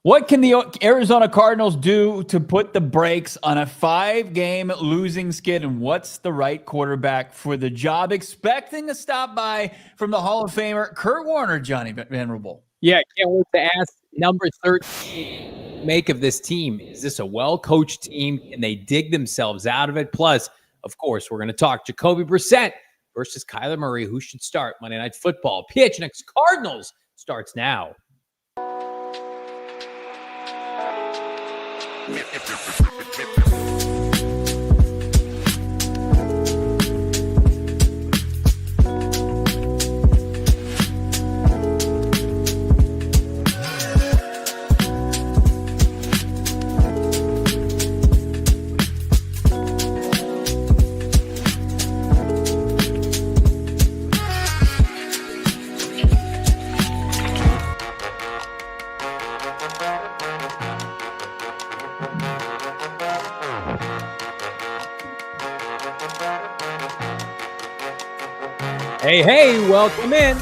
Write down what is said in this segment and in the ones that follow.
What can the Arizona Cardinals do to put the brakes on a 5-game losing skid? And what's the right quarterback for the job? Expecting a stop by from the Hall of Famer, Kurt Warner, Johnny Venerable. Yeah, can't wait to ask number 13 make of this team. Is this a well-coached team? Can they dig themselves out of it? Plus, of course, we're going to talk Jacoby Brissett versus Kyler Murray. Who should start Monday Night Football? PHNX Cardinals starts now. Hey, welcome in.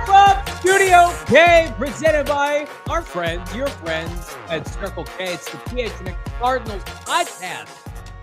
From Studio K, presented by our friends, your friends at Circle K. It's the PHNX Cardinals podcast,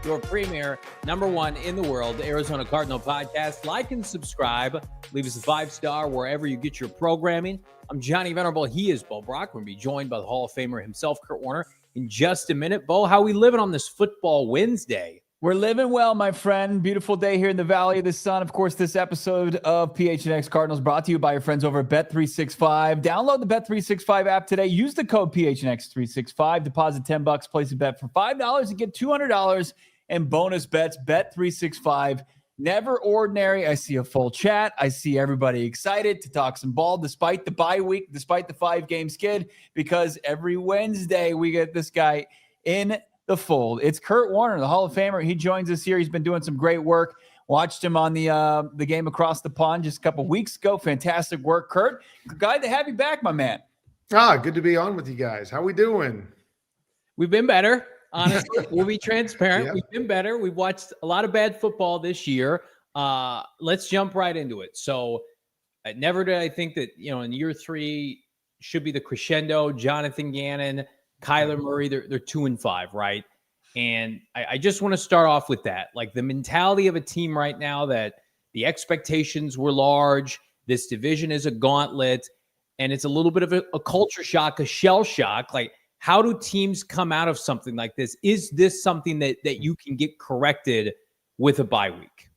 your premier, #1 in the world, Arizona Cardinal podcast. Like and subscribe. Leave us a 5-star wherever you get your programming. I'm Johnny Venerable. He is Bo Brock. We're going to be joined by the Hall of Famer himself, Kurt Warner, in just a minute. Bo, how are we living on this football Wednesday? We're living well, my friend. Beautiful day here in the Valley of the Sun. Of course, this episode of PHNX Cardinals brought to you by your friends over at Bet365. Download the Bet365 app today. Use the code PHNX365. Deposit $10. Place a bet for $5 and get $200 in bonus bets. Bet365. Never ordinary. I see a full chat. I see everybody excited to talk some ball despite the bye week, despite the 5-game skid, because every Wednesday we get this guy in the fold. It's Kurt Warner, the Hall of Famer. He joins us here. He's been doing some great work. Watched him on the game across the pond just a couple weeks ago. Fantastic work, Kurt. Glad to have you back, my man. Good to be on with you guys. How we doing? We've been better, honestly. We'll be transparent. Yep. We've been better. We've watched a lot of bad football this year. Let's jump right into it. So never did I think that, in year 3 should be the crescendo. Jonathan Gannon, Kyler Murray, they're 2-5, right? And I just want to start off with that. Like the mentality of a team right now that the expectations were large. This division is a gauntlet, and it's a little bit of a culture shock, a shell shock. Like, how do teams come out of something like this? Is this something that you can get corrected with a bye week?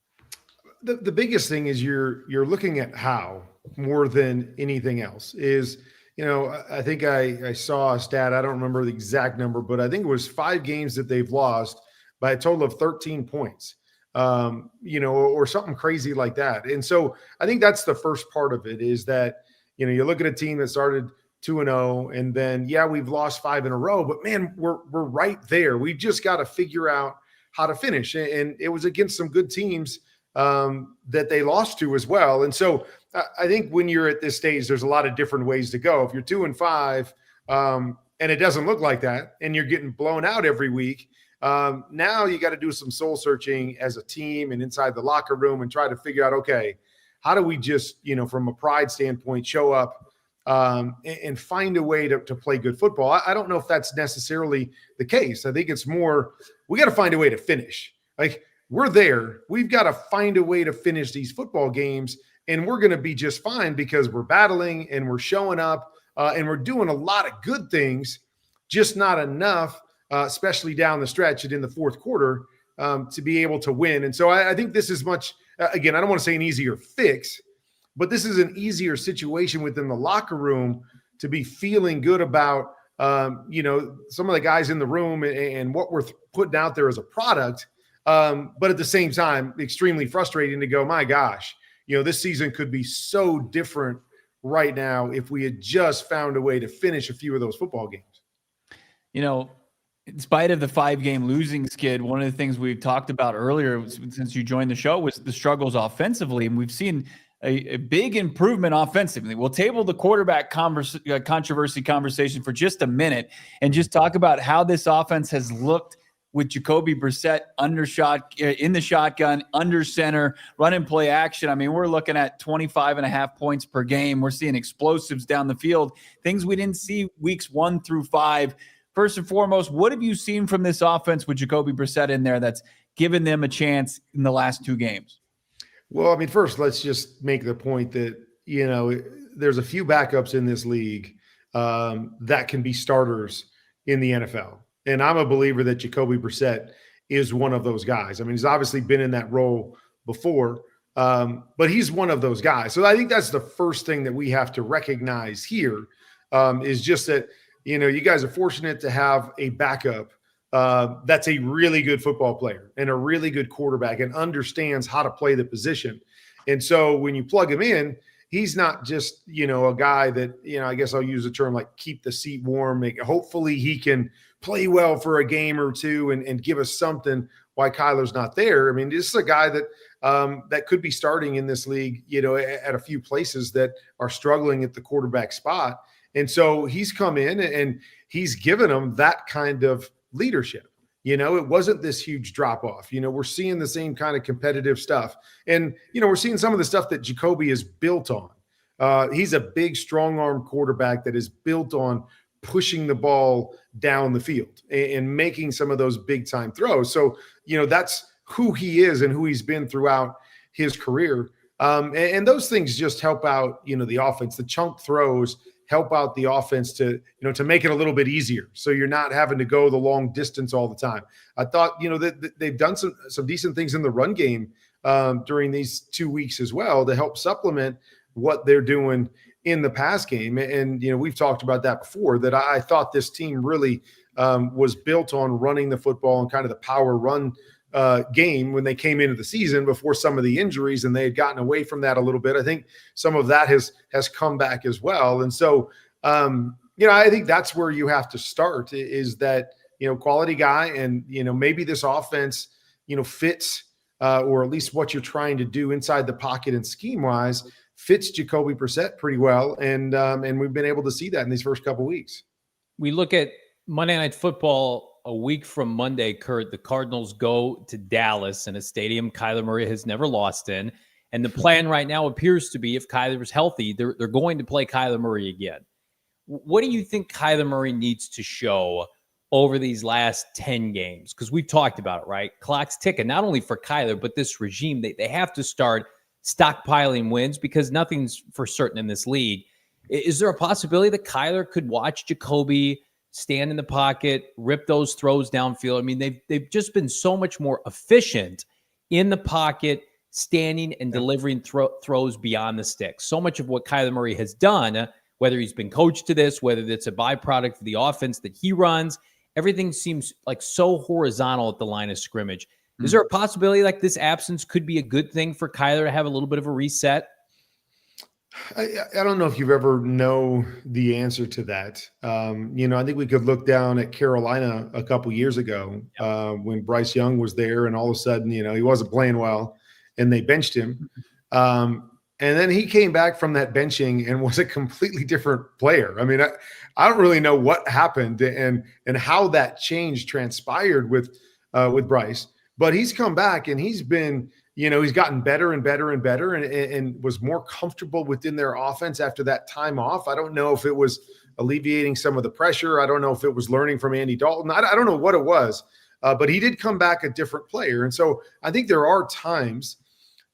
The biggest thing is you're looking at how more than anything else is – I think I saw a stat. I don't remember the exact number, but I think it was 5 games that they've lost by a total of 13 points, or something crazy like that. And so I think that's the first part of it is that, you look at a team that started 2-0 and then, we've lost 5 in a row, but man, we're right there. We've just got to figure out how to finish. And it was against some good teams that they lost to as well. And so I think when you're at this stage, there's a lot of different ways to go. If you're 2-5 and it doesn't look like that and you're getting blown out every week, now you got to do some soul searching as a team and inside the locker room and try to figure out, okay, how do we just, from a pride standpoint, show up and find a way to play good football? I don't know if that's necessarily the case. I think it's more, we got to find a way to finish. Like, we're there. We've got to find a way to finish these football games, and we're going to be just fine because we're battling and we're showing up and we're doing a lot of good things, just not enough, especially down the stretch and in the fourth quarter to be able to win. And so I think this is much, again, I don't want to say an easier fix, but this is an easier situation within the locker room to be feeling good about, some of the guys in the room and what we're putting out there as a product. But at the same time, extremely frustrating to go, my gosh, this season could be so different right now if we had just found a way to finish a few of those football games. In spite of the 5-game losing skid, one of the things we've talked about earlier since you joined the show was the struggles offensively. And we've seen a big improvement offensively. We'll table the quarterback controversy conversation for just a minute and just talk about how this offense has looked with Jacoby Brissett in the shotgun, under center, run and play action. I mean, we're looking at 25.5 points per game. We're seeing explosives down the field, things we didn't see weeks 1 through 5. First and foremost, what have you seen from this offense with Jacoby Brissett in there that's given them a chance in the last 2 games? Well, I mean, first, let's just make the point that, there's a few backups in this league that can be starters in the NFL. And I'm a believer that Jacoby Brissett is one of those guys. I mean, he's obviously been in that role before, but he's one of those guys. So I think that's the first thing that we have to recognize here, is just that, you guys are fortunate to have a backup that's a really good football player and a really good quarterback and understands how to play the position. And so when you plug him in, he's not just, a guy that, I guess I'll use a term like keep the seat warm. Hopefully he can play well for a game or two and give us something why Kyler's not there. I mean, this is a guy that that could be starting in this league, at a few places that are struggling at the quarterback spot. And so he's come in and he's given them that kind of leadership. It wasn't this huge drop off. We're seeing the same kind of competitive stuff. And, we're seeing some of the stuff that Jacoby is built on. He's a big, strong arm quarterback that is built on pushing the ball down the field and making some of those big time throws. So, that's who he is and who he's been throughout his career. And those things just help out, the offense. The chunk throws help out the offense to make it a little bit easier. So you're not having to go the long distance all the time. I thought, that they've done some decent things in the run game during these 2 weeks as well to help supplement what they're doing in the pass game. And, we've talked about that before, that I thought this team really was built on running the football and kind of the power run game when they came into the season before some of the injuries, and they had gotten away from that a little bit. I think some of that has come back as well. And so, I think that's where you have to start, is that, quality guy. And, maybe this offense, fits, or at least what you're trying to do inside the pocket and scheme wise fits Jacoby Brissett pretty well. And we've been able to see that in these first couple of weeks. We look at Monday Night Football a week from Monday, Kurt. The Cardinals go to Dallas in a stadium Kyler Murray has never lost in. And the plan right now appears to be, if Kyler's healthy, they're going to play Kyler Murray again. What do you think Kyler Murray needs to show over these last 10 games? Because we've talked about it, right? Clock's ticking, not only for Kyler, but this regime. They have to start stockpiling wins because nothing's for certain in this league. Is there a possibility that Kyler could watch Jacoby stand in the pocket, rip those throws downfield? I mean, they've just been so much more efficient in the pocket, standing and delivering throws beyond the sticks. So much of what Kyler Murray has done, whether he's been coached to this, whether it's a byproduct of the offense that he runs, everything seems like so horizontal at the line of scrimmage. Is there a possibility like this absence could be a good thing for Kyler to have a little bit of a reset? I don't know if you've ever know the answer to that. I think we could look down at Carolina a couple years ago when Bryce Young was there, and all of a sudden, he wasn't playing well, and they benched him. And then he came back from that benching and was a completely different player. I mean, I don't really know what happened and how that change transpired with Bryce, but he's come back and he's been. He's gotten better and better and better and was more comfortable within their offense after that time off. I don't know if it was alleviating some of the pressure. I don't know if it was learning from Andy Dalton. I don't know what it was, but he did come back a different player. And so I think there are times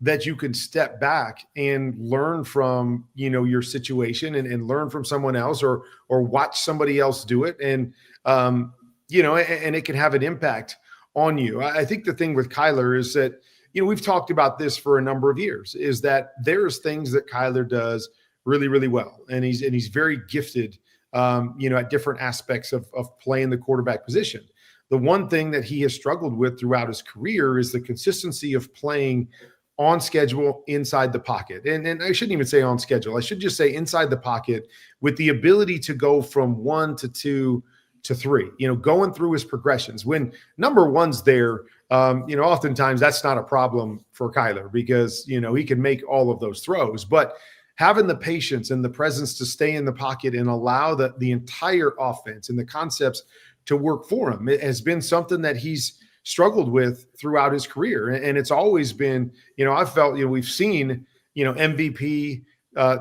that you can step back and learn from, your situation and learn from someone else or watch somebody else do it. And, and it can have an impact on you. I think the thing with Kyler is that, we've talked about this for a number of years, is that there's things that Kyler does really, really well. And he's very gifted, at different aspects of playing the quarterback position. The one thing that he has struggled with throughout his career is the consistency of playing on schedule inside the pocket. And I shouldn't even say on schedule. I should just say inside the pocket with the ability to go from 1 to 2 to 3, going through his progressions. When number one's there, oftentimes that's not a problem for Kyler because, he can make all of those throws. But having the patience and the presence to stay in the pocket and allow the entire offense and the concepts to work for him. It has been something that he's struggled with throughout his career. And it's always been, I've felt, we've seen, MVP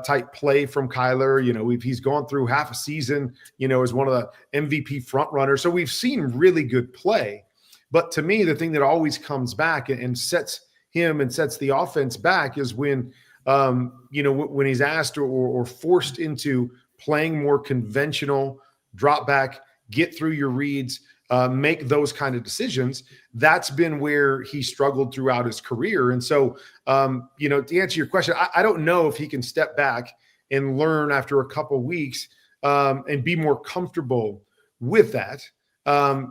type play from Kyler. He's gone through half a season, as one of the MVP front runners. So we've seen really good play. But to me, the thing that always comes back and sets him and sets the offense back is when, when he's asked or forced into playing more conventional, drop back, get through your reads, make those kind of decisions. That's been where he struggled throughout his career. And so, to answer your question, I don't know if he can step back and learn after a couple weeks and be more comfortable with that.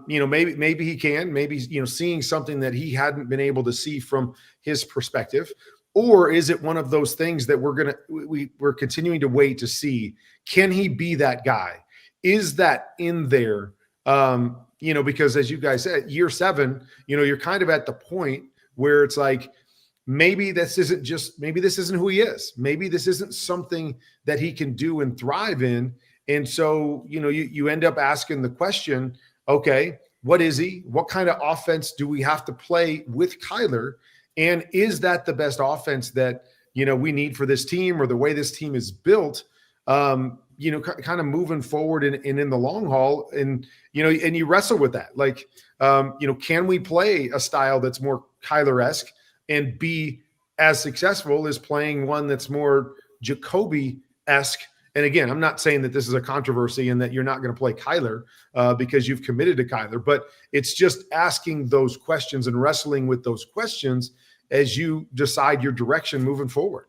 Maybe he can, maybe, seeing something that he hadn't been able to see from his perspective. Or is it one of those things that we're continuing to wait to see? Can he be that guy? Is that in there? Because as you guys said, year 7, you're kind of at the point where it's like, maybe this isn't who he is. Maybe this isn't something that he can do and thrive in. And so, you end up asking the question, okay, what is he? What kind of offense do we have to play with Kyler? And is that the best offense that, we need for this team or the way this team is built? Kind of moving forward and in the long haul, and you wrestle with that. Like, can we play a style that's more Kyler-esque and be as successful as playing one that's more Jacoby-esque? And again, I'm not saying that this is a controversy and that you're not going to play Kyler because you've committed to Kyler, but it's just asking those questions and wrestling with those questions as you decide your direction moving forward.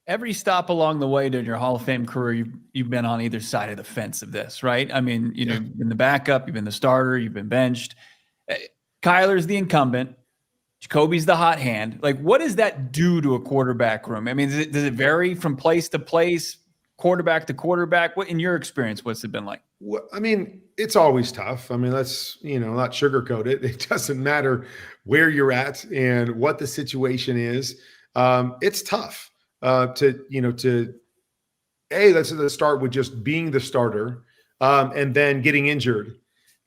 Every stop along the way during your Hall of Fame career, you've been on either side of the fence of this, right? I mean, you've been the backup, you've been the starter, you've been benched. Kyler's the incumbent. Jacoby's the hot hand. Like, what does that do to a quarterback room? I mean, does it vary from place to place, quarterback to quarterback? What, in your experience, what's it been like? Well, I mean, it's always tough. I mean, let's, not sugarcoat it. It doesn't matter where you're at and what the situation is. It's tough. Let's start with just being the starter and then getting injured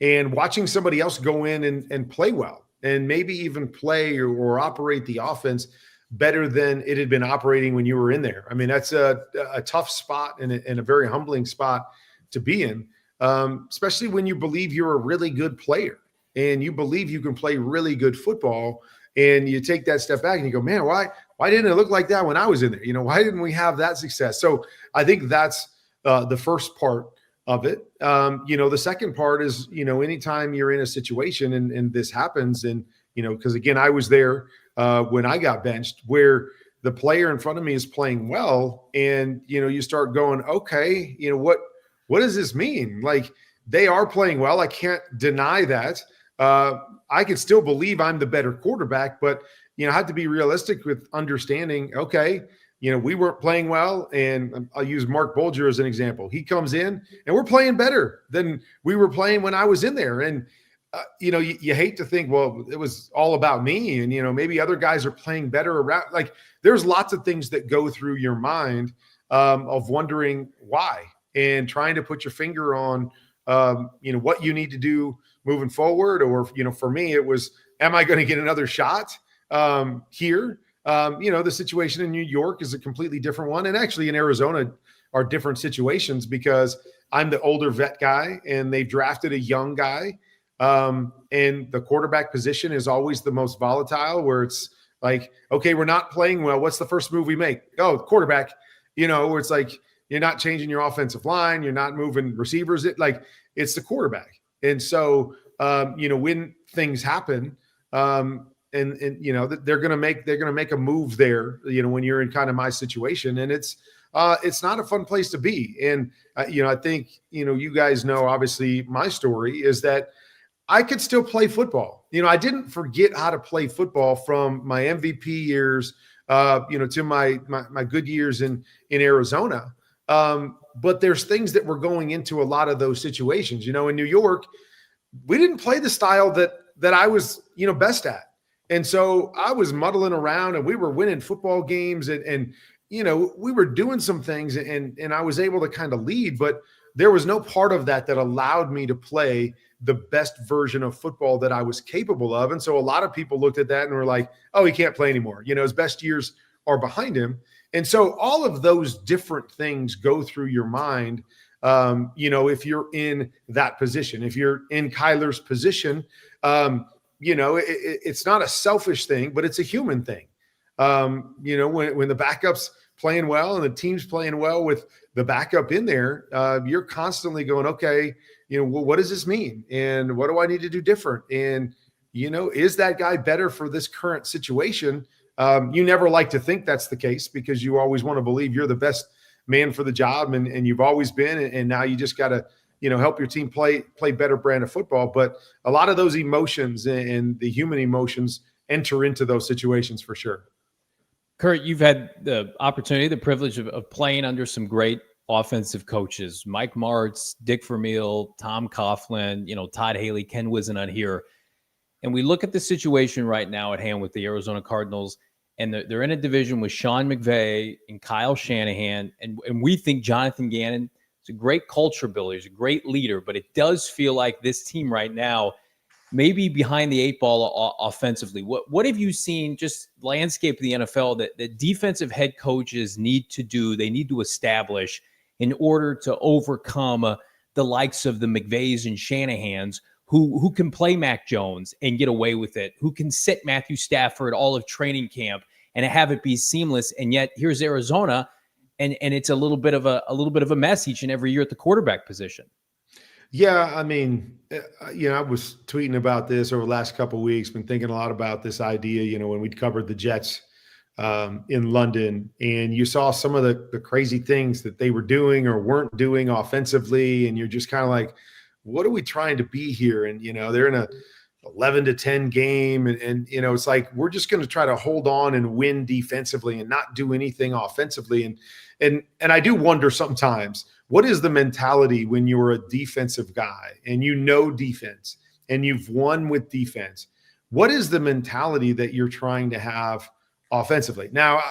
and watching somebody else go in and play well and maybe even play or operate the offense better than it had been operating when you were in there. I mean, that's a tough spot and a very humbling spot to be in, especially when you believe you're a really good player and you believe you can play really good football. And you take that step back and you go, man, why didn't it look like that when I was in there? Why didn't we have that success? So I think that's the first part of it. The second part is, anytime you're in a situation and this happens and, because again, I was there when I got benched where the player in front of me is playing well and, you start going, okay, what does this mean? Like, they are playing well. I can't deny that. I can still believe I'm the better quarterback, but, I had to be realistic with understanding, okay, we weren't playing well. And I'll use Mark Bolger as an example. He comes in and we're playing better than we were playing when I was in there. And, you hate to think, well, it was all about me. And, maybe other guys are playing better around. Like, there's lots of things that go through your mind of wondering why and trying to put your finger on, what you need to do moving forward. Or, for me, it was, am I going to get another shot here? The situation in New York is a completely different one. And actually in Arizona are different situations because I'm the older vet guy and they drafted a young guy. And the quarterback position is always the most volatile where it's like, okay, we're not playing well. What's the first move we make? Oh, quarterback, where it's like, you're not changing your offensive line. You're not moving receivers. It's the quarterback. And so, when things happen, and they're going to make a move there, when you're in kind of my situation, and it's not a fun place to be. And, I think, you guys know, obviously my story is that I could still play football. I didn't forget how to play football from my MVP years, to my good years in Arizona. But there's things that were going into a lot of those situations. In New York, we didn't play the style that I was, best at. And so I was muddling around and we were winning football games and we were doing some things and I was able to kind of lead, but there was no part of that allowed me to play the best version of football that I was capable of. And so a lot of people looked at that and were like, oh, he can't play anymore. His best years are behind him. And so all of those different things go through your mind. If you're in that position, if you're in Kyler's position, it's not a selfish thing, but it's a human thing. When the backup's playing well and the team's playing well with the backup in there, you're constantly going, okay, what does this mean? And what do I need to do different? And, is that guy better for this current situation? You never like to think that's the case because you always want to believe you're the best man for the job and you've always been. And now you just got to, help your team play better brand of football. But a lot of those emotions and the human emotions enter into those situations for sure. Kurt, you've had the opportunity, the privilege of playing under some great offensive coaches, Mike Martz, Dick Vermeil, Tom Coughlin, Todd Haley, Ken Whisenhunt here. And we look at the situation right now at hand with the Arizona Cardinals, and they're in a division with Sean McVay and Kyle Shanahan. And we think Jonathan Gannon is a great culture builder. He's a great leader, but it does feel like this team right now may be behind the eight ball offensively. What have you seen, just landscape of the NFL, that defensive head coaches need to do, they need to establish in order to overcome the likes of the McVays and Shanahans who can play Mac Jones and get away with it, who can sit Matthew Stafford all of training camp and have it be seamless. And yet here's Arizona, and it's a little bit of a mess each and every year at the quarterback position. Yeah, I mean, I was tweeting about this over the last couple of weeks, been thinking a lot about this idea, when we'd covered the Jets in London, and you saw some of the crazy things that they were doing or weren't doing offensively, and you're just kind of like, what are we trying to be here? And, they're in a 11-10 game, and it's like, we're just going to try to hold on and win defensively and not do anything offensively. And I do wonder sometimes, what is the mentality when you're a defensive guy and defense and you've won with defense? What is the mentality that you're trying to have offensively? Now,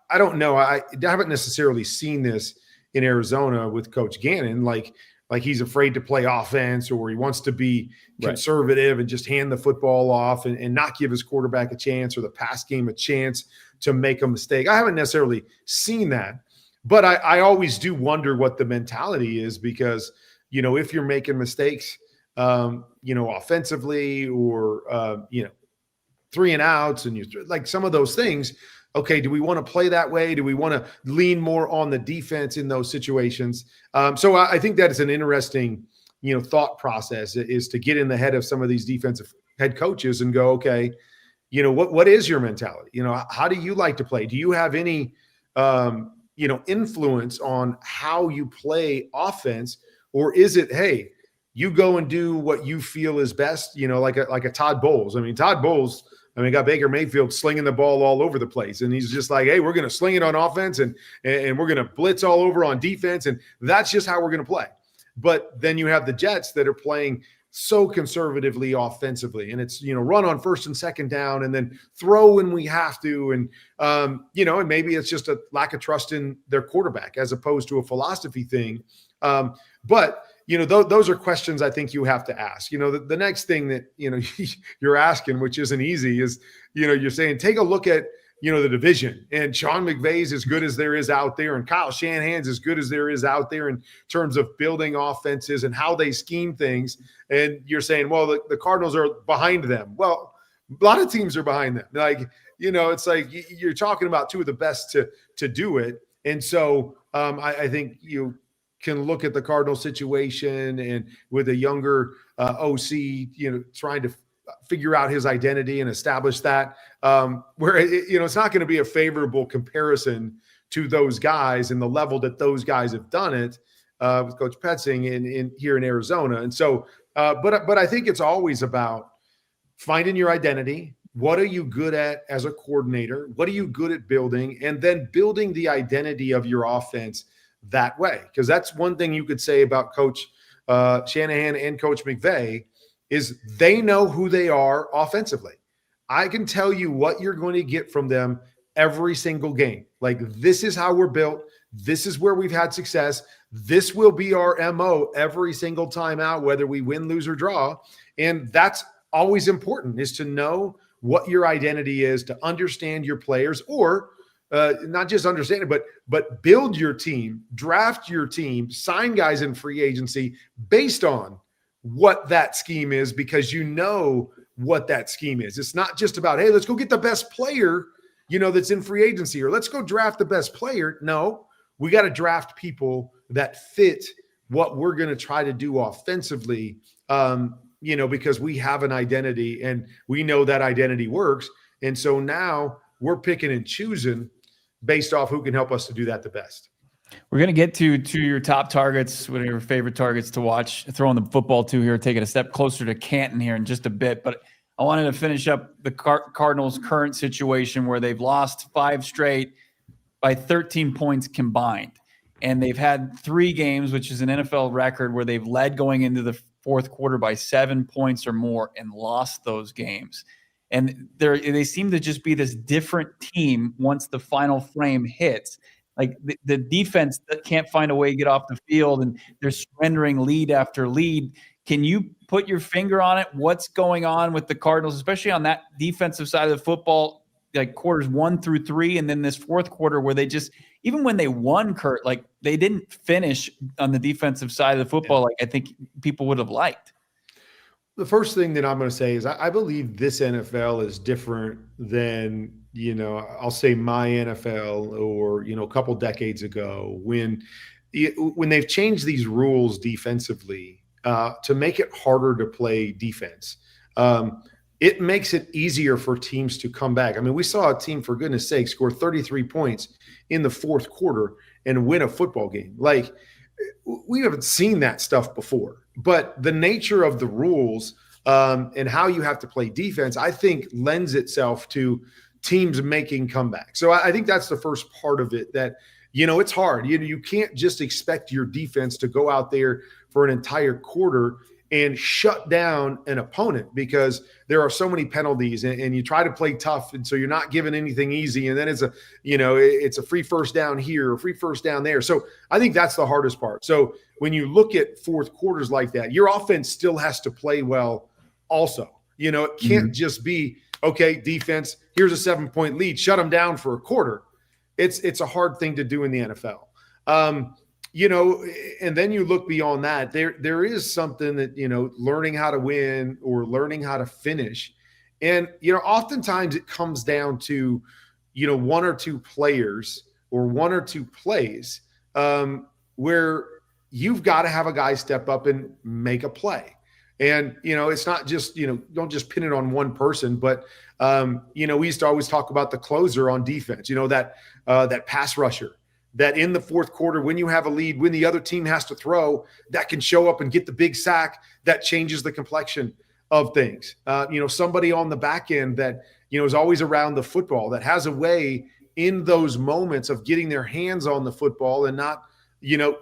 I don't know. I haven't necessarily seen this in Arizona with Coach Gannon, like he's afraid to play offense or he wants to be conservative and just hand the football off and not give his quarterback a chance or the pass game a chance to make a mistake. I haven't necessarily seen that. But I always do wonder what the mentality is because, if you're making mistakes, offensively or, 3 and outs and like some of those things, okay, do we want to play that way? Do we want to lean more on the defense in those situations? So I think that is an interesting, thought process is to get in the head of some of these defensive head coaches and go, okay, what is your mentality? How do you like to play? Do you have any, influence on how you play offense, or is it, hey, you go and do what you feel is best, like a Todd Bowles. I mean, Todd Bowles, got Baker Mayfield slinging the ball all over the place. And he's just like, hey, we're going to sling it on offense and we're going to blitz all over on defense. And that's just how we're going to play. But then you have the Jets that are playing so conservatively offensively, and it's, run on first and second down and then throw when we have to. And, and maybe it's just a lack of trust in their quarterback as opposed to a philosophy thing. But those are questions I think you have to ask. The next thing that, you're asking, which isn't easy, is, you're saying, take a look at, the division, and Sean McVay's as good as there is out there, and Kyle Shanahan's as good as there is out there in terms of building offenses and how they scheme things. And you're saying, well, the Cardinals are behind them. Well, a lot of teams are behind them. Like, it's like you're talking about two of the best to do it. And so I think you can look at the Cardinal situation and with a younger OC, trying to figure out his identity and establish that, where it's not going to be a favorable comparison to those guys and the level that those guys have done it with Coach Petzing in here in Arizona. And so, but I think it's always about finding your identity. What are you good at as a coordinator? What are you good at building? And then building the identity of your offense that way. Because that's one thing you could say about Coach Shanahan and Coach McVay is they know who they are offensively. I can tell you what you're going to get from them every single game. Like, this is how we're built. This is where we've had success. This will be our MO every single time out, whether we win, lose, or draw. And that's always important, is to know what your identity is, to understand your players, or not just understand it, but build your team, draft your team, sign guys in free agency based on what that scheme is, because you know what that scheme is. It's not just about, hey, let's go get the best player, that's in free agency, or let's go draft the best player. No, we got to draft people that fit what we're going to try to do offensively, because we have an identity and we know that identity works. And so now we're picking and choosing based off who can help us to do that the best. We're going to get to your top targets, what are your favorite targets to watch, throwing the football to here, taking a step closer to Canton here in just a bit. But I wanted to finish up the Cardinals' current situation where they've lost 5 straight by 13 points combined. And they've had 3 games, which is an NFL record, where they've led going into the fourth quarter by 7 points or more and lost those games. And they seem to just be this different team once the final frame hits. Like the defense that can't find a way to get off the field, and they're surrendering lead after lead. Can you put your finger on it? What's going on with the Cardinals, especially on that defensive side of the football, like quarters 1 through 3, and then this fourth quarter where they just, even when they won, Kurt, like they didn't finish on the defensive side of the football like I think people would have liked. The first thing that I'm going to say is I believe this NFL is different than, I'll say my NFL or, a couple decades ago when they've changed these rules defensively to make it harder to play defense. It makes it easier for teams to come back. I mean, we saw a team, for goodness sake, score 33 points in the fourth quarter and win a football game. Like, we haven't seen that stuff before. But the nature of the rules and how you have to play defense, I think, lends itself to teams making comebacks. So I think that's the first part of it, that, it's hard. You can't just expect your defense to go out there for an entire quarter and shut down an opponent, because there are so many penalties and you try to play tough. And so you're not giving anything easy. And then it's a free first down here, a free first down there. So I think that's the hardest part. So when you look at fourth quarters like that, your offense still has to play well also. It can't just be, okay, defense, here's a 7-point lead, shut them down for a quarter. It's a hard thing to do in the NFL. And then you look beyond that, there is something that, learning how to win or learning how to finish. And, oftentimes it comes down to, 1 or 2 players or 1 or 2 plays where you've got to have a guy step up and make a play. And, it's not just, don't just pin it on one person, but, we used to always talk about the closer on defense, that pass rusher, that in the fourth quarter, when you have a lead, when the other team has to throw, that can show up and get the big sack that changes the complexion of things. Somebody on the back end that, is always around the football, that has a way in those moments of getting their hands on the football and not,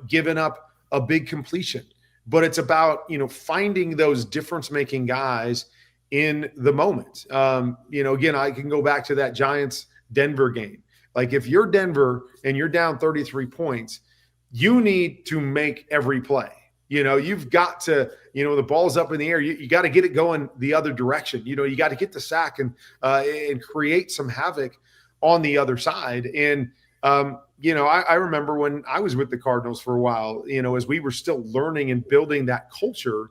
giving up a big completion. But it's about, finding those difference-making guys in the moment. Again, I can go back to that Giants-Denver game. Like, if you're Denver and you're down 33 points, you need to make every play. You've got to, the ball's up in the air. You got to get it going the other direction. You got to get the sack and create some havoc on the other side. And, I remember when I was with the Cardinals for a while, as we were still learning and building that culture,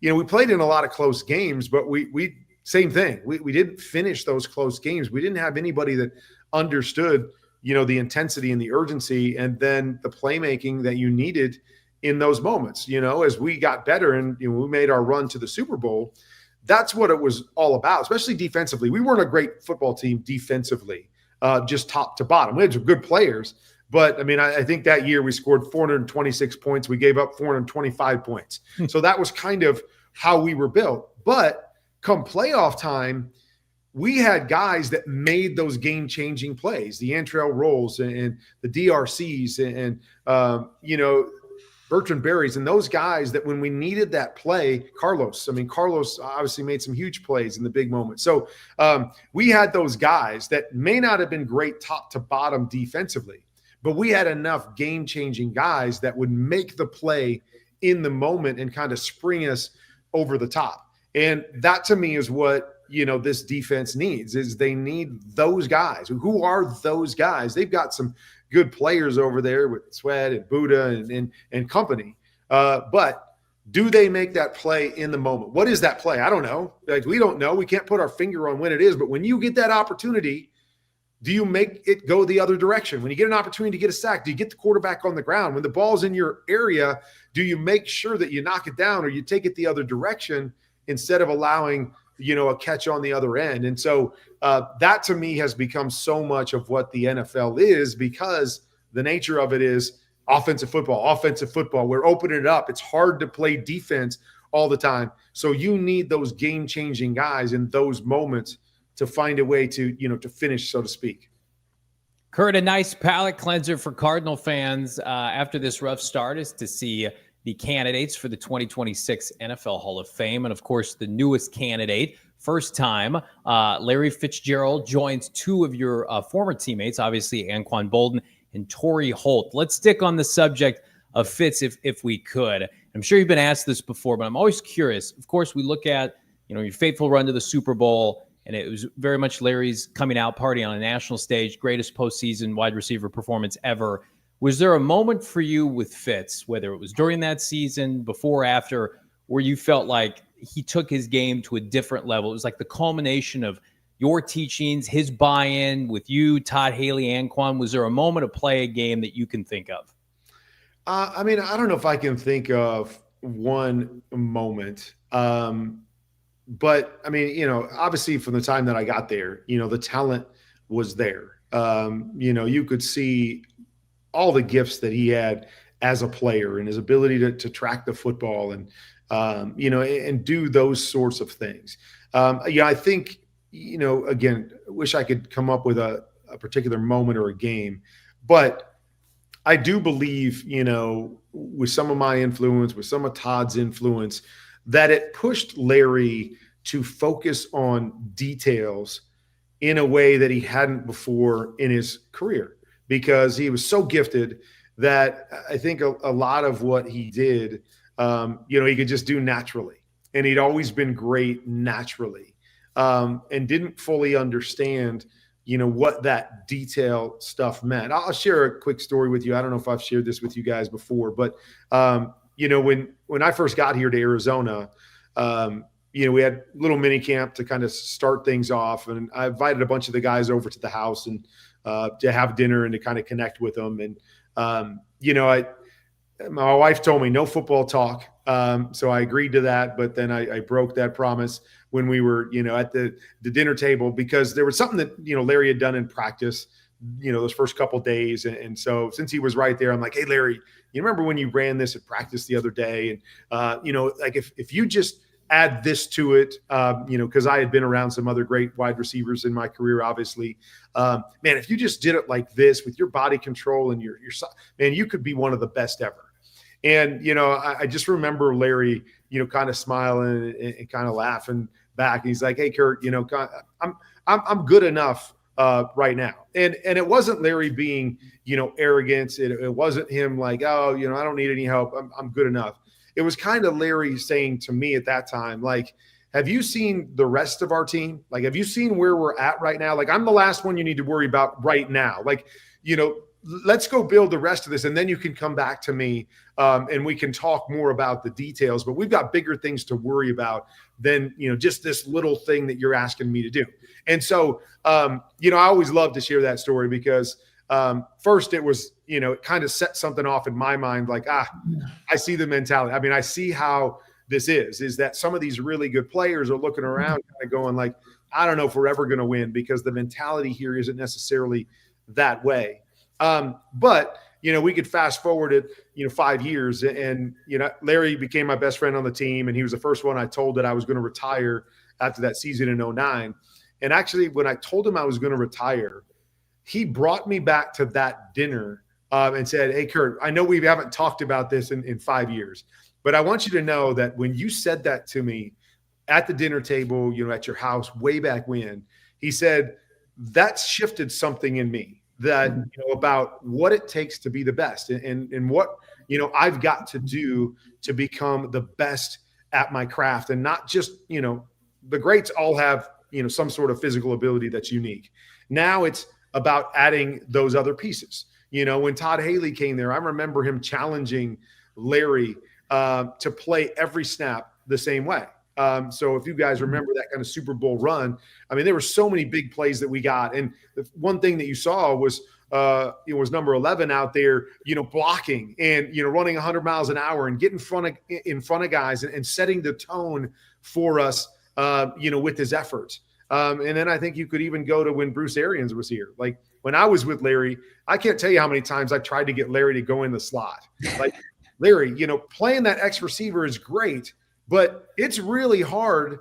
we played in a lot of close games, but we same thing. We didn't finish those close games. We didn't have anybody that understood, the intensity and the urgency and then the playmaking that you needed in those moments. As we got better and we made our run to the Super Bowl, that's what it was all about, especially defensively. We weren't a great football team defensively, just top to bottom. We had some good players, but I think that year we scored 426 points. We gave up 425 points. So that was kind of how we were built. But come playoff time, we had guys that made those game-changing plays, the Antrell Rolls and the DRCs and Bertrand Berries and those guys that when we needed that play, Carlos obviously made some huge plays in the big moment. So we had those guys that may not have been great top to bottom defensively, but we had enough game-changing guys that would make the play in the moment and kind of spring us over the top. And that to me is what, this defense needs, is they need those guys. Who are those guys? They've got some good players over there with Sweat and Buddha and company. But do they make that play in the moment? What is that play? I don't know. Like, we don't know. We can't put our finger on when it is. But when you get that opportunity, do you make it go the other direction? When you get an opportunity to get a sack, do you get the quarterback on the ground? When the ball's in your area, do you make sure that you knock it down or you take it the other direction instead of allowing, a catch on the other end? And so that to me has become so much of what the NFL is, because the nature of it is offensive football. We're opening it up. It's hard to play defense all the time. So you need those game-changing guys in those moments to find a way to, to finish, so to speak. Kurt, a nice palate cleanser for Cardinal fans after this rough start is to see the candidates for the 2026 NFL Hall of Fame. And of course, the newest candidate, first time, Larry Fitzgerald joins two of your former teammates, obviously Anquan Boldin and Torrey Holt. Let's stick on the subject of Fitz if we could. I'm sure you've been asked this before, but I'm always curious. Of course, we look at, your faithful run to the Super Bowl, and it was very much Larry's coming out party on a national stage, greatest postseason wide receiver performance ever. Was there a moment for you with Fitz, whether it was during that season, before or after, where you felt like he took his game to a different level? It was like the culmination of your teachings, his buy-in with you, Todd Haley, Anquan. Was there a moment of play a game that you can think of? I don't know if I can think of one moment. But obviously from the time that I got there, the talent was there. You could see all the gifts that he had as a player and his ability to track the football and, and do those sorts of things. I think, again, wish I could come up with a particular moment or a game, but I do believe, with some of my influence, with some of Todd's influence, that it pushed Larry to focus on details in a way that he hadn't before in his career, because he was so gifted that I think a lot of what he did, he could just do naturally. And he'd always been great naturally, and didn't fully understand, what that detail stuff meant. I'll share a quick story with you. I don't know if I've shared this with you guys before, but when I first got here to Arizona, we had a little mini camp to kind of start things off. And I invited a bunch of the guys over to the house and to have dinner and to kind of connect with them. And, my wife told me no football talk. So I agreed to that, but then I broke that promise when we were, at the dinner table, because there was something that, Larry had done in practice, those first couple of days. And so since he was right there, I'm like, hey, Larry, you remember when you ran this at practice the other day? And, like if you just add this to it, because I had been around some other great wide receivers in my career, obviously, man, if you just did it like this with your body control and your man, you could be one of the best ever. And, I just remember Larry, kind of smiling and kind of laughing back. And he's like, hey, Kurt, I'm good enough right now. And it wasn't Larry being, arrogant. It wasn't him like, oh, I don't need any help. I'm good enough. It was kind of Larry saying to me at that time, like, have you seen the rest of our team? Like, have you seen where we're at right now? Like, I'm the last one you need to worry about right now. Like, let's go build the rest of this. And then you can come back to me and we can talk more about the details, but we've got bigger things to worry about than, just this little thing that you're asking me to do. And so, I always love to share that story because first it was, it kind of set something off in my mind, like, I see the mentality. I mean, I see how this is that some of these really good players are looking around kind of going like, I don't know if we're ever going to win because the mentality here isn't necessarily that way. But, we could fast forward it, 5 years and, Larry became my best friend on the team. And he was the first one I told that I was going to retire after that season in 2009. And actually, when I told him I was going to retire, he brought me back to that dinner and said, hey, Kurt, I know we haven't talked about this in 5 years, but I want you to know that when you said that to me at the dinner table, at your house way back when, he said, that shifted something in me. that, about what it takes to be the best and what, I've got to do to become the best at my craft. And not just, the greats all have, some sort of physical ability that's unique. Now it's about adding those other pieces. When Todd Haley came there, I remember him challenging Larry to play every snap the same way. So if you guys remember that kind of Super Bowl run, I mean, there were so many big plays that we got. And the one thing that you saw was, it was number 11 out there, blocking and, running 100 miles an hour and getting in front of guys and setting the tone for us, with his efforts. And then I think you could even go to when Bruce Arians was here. Like when I was with Larry, I can't tell you how many times I tried to get Larry to go in the slot. Like Larry, playing that X receiver is great, but it's really hard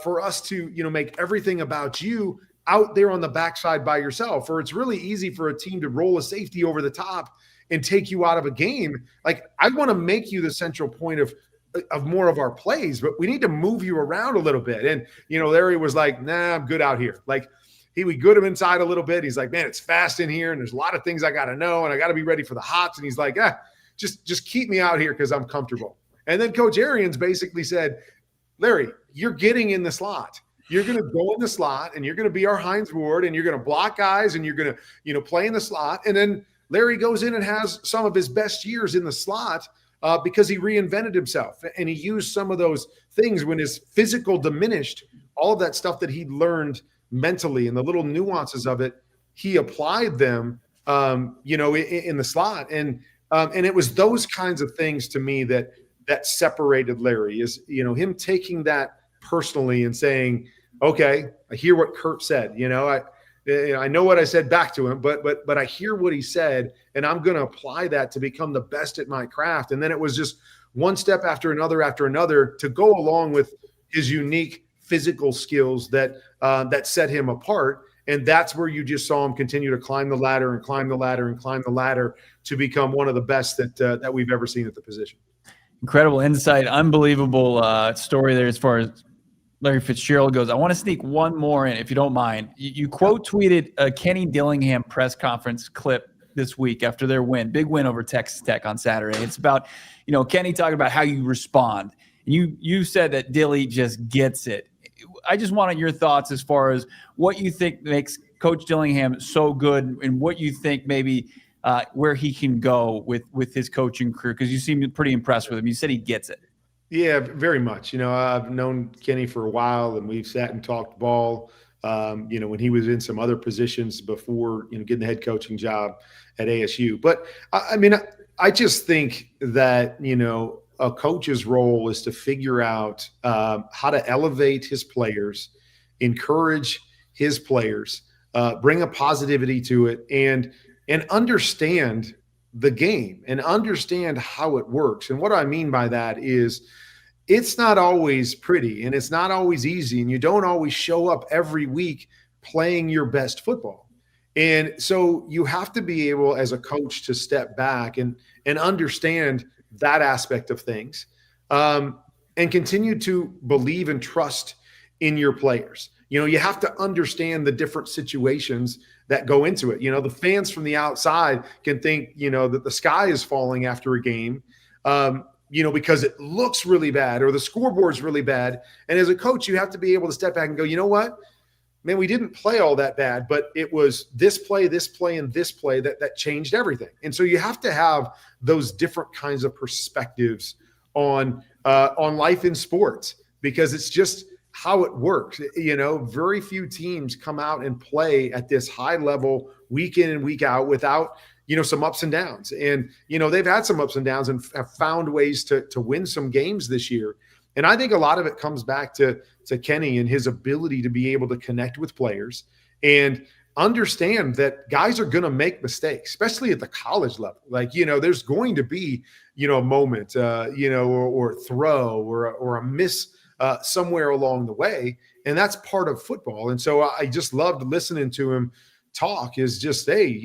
for us to, make everything about you out there on the backside by yourself, or it's really easy for a team to roll a safety over the top and take you out of a game. Like I want to make you the central point of more of our plays, but we need to move you around a little bit. And, Larry was like, nah, I'm good out here. Like he would get him inside a little bit. He's like, man, it's fast in here and there's a lot of things I got to know and I got to be ready for the hots. And he's like, just keep me out here because I'm comfortable. And then Coach Arians basically said, Larry, you're getting in the slot. You're going to go in the slot and you're going to be our Hines Ward and you're going to block guys and you're going to, play in the slot. And then Larry goes in and has some of his best years in the slot because he reinvented himself and he used some of those things when his physical diminished, all of that stuff that he'd learned mentally and the little nuances of it, he applied them, in the slot. And it was those kinds of things to me that separated Larry is, him taking that personally and saying, okay, I hear what Kurt said, I know what I said back to him, but I hear what he said and I'm going to apply that to become the best at my craft. And then it was just one step after another to go along with his unique physical skills that set him apart. And that's where you just saw him continue to climb the ladder and climb the ladder and climb the ladder to become one of the best that we've ever seen at the position. Incredible insight. Unbelievable story there as far as Larry Fitzgerald goes. I want to sneak one more in, if you don't mind. You quote tweeted a Kenny Dillingham press conference clip this week after their win, big win over Texas Tech on Saturday. It's about, Kenny talking about how you respond. You said that Dilly just gets it. I just wanted your thoughts as far as what you think makes Coach Dillingham so good and what you think maybe where he can go with his coaching career, because you seem pretty impressed with him. You said he gets it. Yeah, very much. I've known Kenny for a while and we've sat and talked ball, when he was in some other positions before, getting the head coaching job at ASU. But I just think that, a coach's role is to figure out how to elevate his players, encourage his players, bring a positivity to it, and understand the game and understand how it works. And what I mean by that is it's not always pretty and it's not always easy, and you don't always show up every week playing your best football. And so you have to be able as a coach to step back and understand that aspect of things, and continue to believe and trust in your players. You have to understand the different situations that go into it. The fans from the outside can think, that the sky is falling after a game, because it looks really bad or the scoreboard's really bad. And as a coach, you have to be able to step back and go, you know what, man, we didn't play all that bad, but it was this play, and this play that changed everything. And so you have to have those different kinds of perspectives on life in sports, because it's just how it works. Very few teams come out and play at this high level week in and week out without, some ups and downs. And, they've had some ups and downs and have found ways to win some games this year. And I think a lot of it comes back to Kenny and his ability to be able to connect with players and understand that guys are going to make mistakes, especially at the college level. Like, there's going to be, a moment, or throw or a miss somewhere along the way. And that's part of football. And so I just loved listening to him talk is just, hey,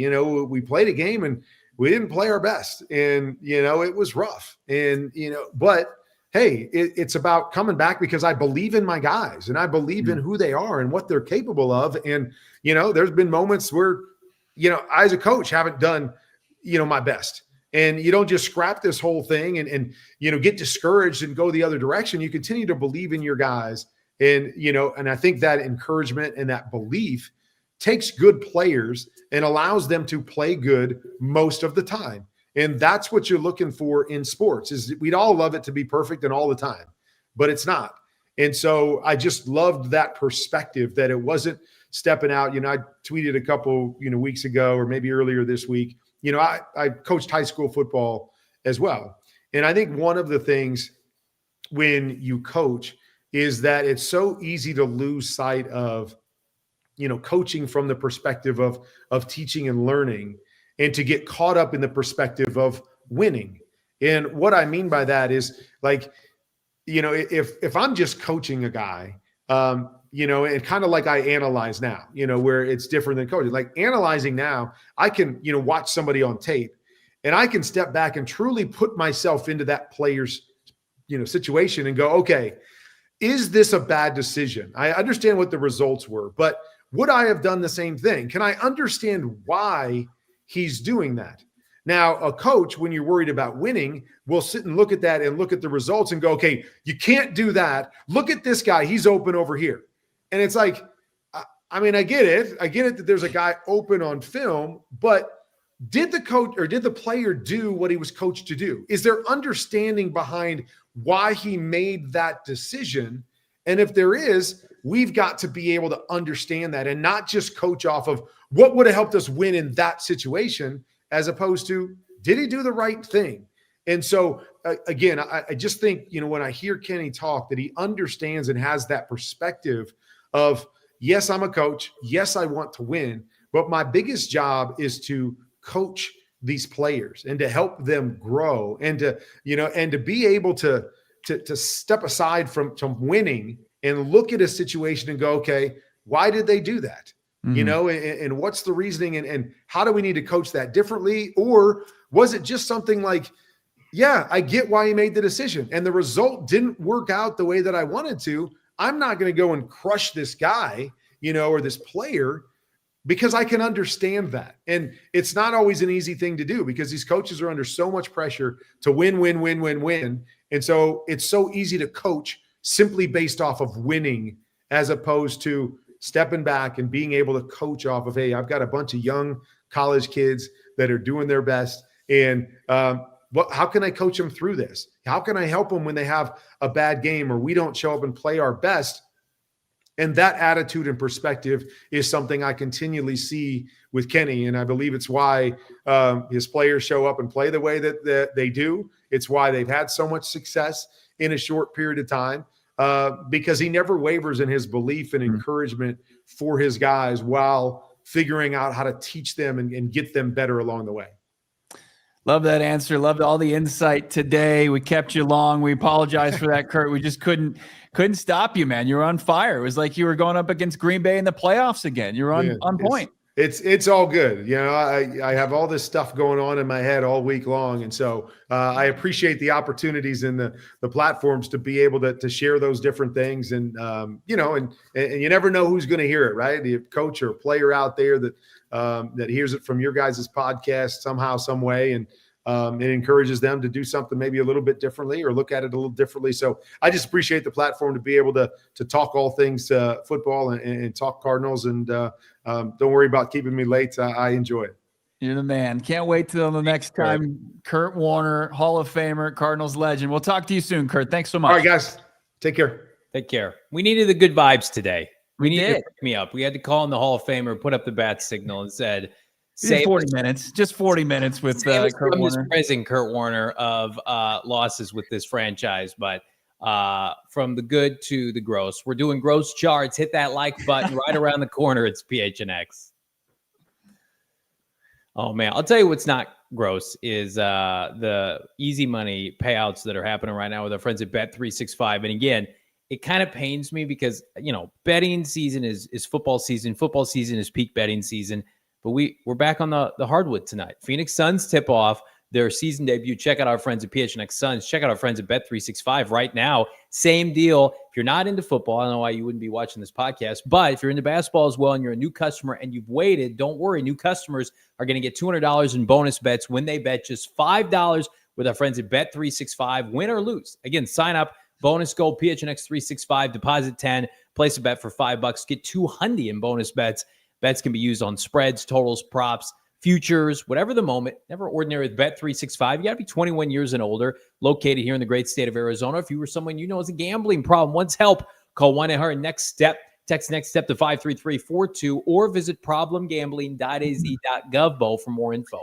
we played a game and we didn't play our best. And, it was rough. And, but hey, it's about coming back because I believe in my guys and I believe in who they are and what they're capable of. And, there's been moments where, I as a coach haven't done, my best. And you don't just scrap this whole thing and get discouraged and go the other direction. You continue to believe in your guys. And, and I think that encouragement and that belief takes good players and allows them to play good most of the time. And that's what you're looking for in sports. Is we'd all love it to be perfect and all the time, but it's not. And so I just loved that perspective that it wasn't stepping out. I tweeted a couple, weeks ago or maybe earlier this week. I coached high school football as well. And I think one of the things when you coach is that it's so easy to lose sight of, coaching from the perspective of teaching and learning, and to get caught up in the perspective of winning. And what I mean by that is like, if I'm just coaching a guy, and kind of like I analyze now, where it's different than coaching. Like analyzing now, I can, watch somebody on tape and I can step back and truly put myself into that player's, situation and go, okay, is this a bad decision? I understand what the results were, but would I have done the same thing? Can I understand why he's doing that? Now, a coach, when you're worried about winning, will sit and look at that and look at the results and go, okay, you can't do that. Look at this guy. He's open over here. And it's like, I get it. I get it that there's a guy open on film, but did the coach or did the player do what he was coached to do? Is there understanding behind why he made that decision? And if there is, we've got to be able to understand that and not just coach off of what would have helped us win in that situation, as opposed to, did he do the right thing? And so, again, I just think, when I hear Kenny talk, that he understands and has that perspective of, yes, I'm a coach. Yes, I want to win. But my biggest job is to coach these players and to help them grow and to, and to be able to step aside from winning and look at a situation and go, okay, why did they do that? Mm-hmm. And what's the reasoning and how do we need to coach that differently? Or was it just something like, yeah, I get why he made the decision and the result didn't work out the way that I wanted to. I'm not going to go and crush this guy, or this player, because I can understand that. And it's not always an easy thing to do because these coaches are under so much pressure to win. And so it's so easy to coach simply based off of winning, as opposed to stepping back and being able to coach off of, hey, I've got a bunch of young college kids that are doing their best. And how can I coach them through this? How can I help them when they have a bad game or we don't show up and play our best? And that attitude and perspective is something I continually see with Kenny. And I believe it's why his players show up and play the way that they do. It's why they've had so much success in a short period of time, because he never wavers in his belief and encouragement for his guys while figuring out how to teach them and get them better along the way. Love that answer. Loved all the insight today. We kept you long. We apologize for that, Kurt. We just couldn't stop you, man. You were on fire. It was like you were going up against Green Bay in the playoffs again. You're on point. It's all good. I have all this stuff going on in my head all week long. And so I appreciate the opportunities and the platforms to be able to share those different things. And, and you never know who's going to hear it, right? The coach or player out there that hears it from your guys' podcast somehow, some way. And it encourages them to do something maybe a little bit differently or look at it a little differently. So I just appreciate the platform to be able to talk all things football and talk Cardinals. And don't worry about keeping me late. I enjoy it. You're the man. Can't wait till the next time. Kurt Warner, Hall of Famer, Cardinals legend. We'll talk to you soon, Kurt. Thanks so much. All right, guys. Take care. Take care. We needed the good vibes today. We needed to pick me up. We had to call in the Hall of Famer, put up the bat signal, and said, "Save 40 minutes, just 40 minutes with Kurt Warner." Praising Kurt Warner of losses with this franchise, but from the good to the gross, we're doing gross charts. Hit that like button right around the corner. It's PHNX. Oh man, I'll tell you what's not gross is the easy money payouts that are happening right now with our friends at Bet365. And again, it kind of pains me because, betting season is football season. Football season is peak betting season. But we're back on the hardwood tonight. Phoenix Suns tip off. their season debut. Check out our friends at PHNX Suns. Check out our friends at Bet365 right now. Same deal. If you're not into football, I don't know why you wouldn't be watching this podcast, but if you're into basketball as well and you're a new customer and you've waited, don't worry. New customers are going to get $200 in bonus bets when they bet just $5 with our friends at Bet365, win or lose. Again, sign up, bonus gold, PHNX365, deposit 10, place a bet for $5, get $200 in bonus bets. Bets can be used on spreads, totals, props, futures, whatever the moment. Never ordinary with Bet365. You got to be 21 years and older, located here in the great state of Arizona. If you were someone you know has a gambling problem, wants help, call 1-800-NEXT-STEP. Text next step to 53342 or visit problemgambling.az.gov, Bo, for more info.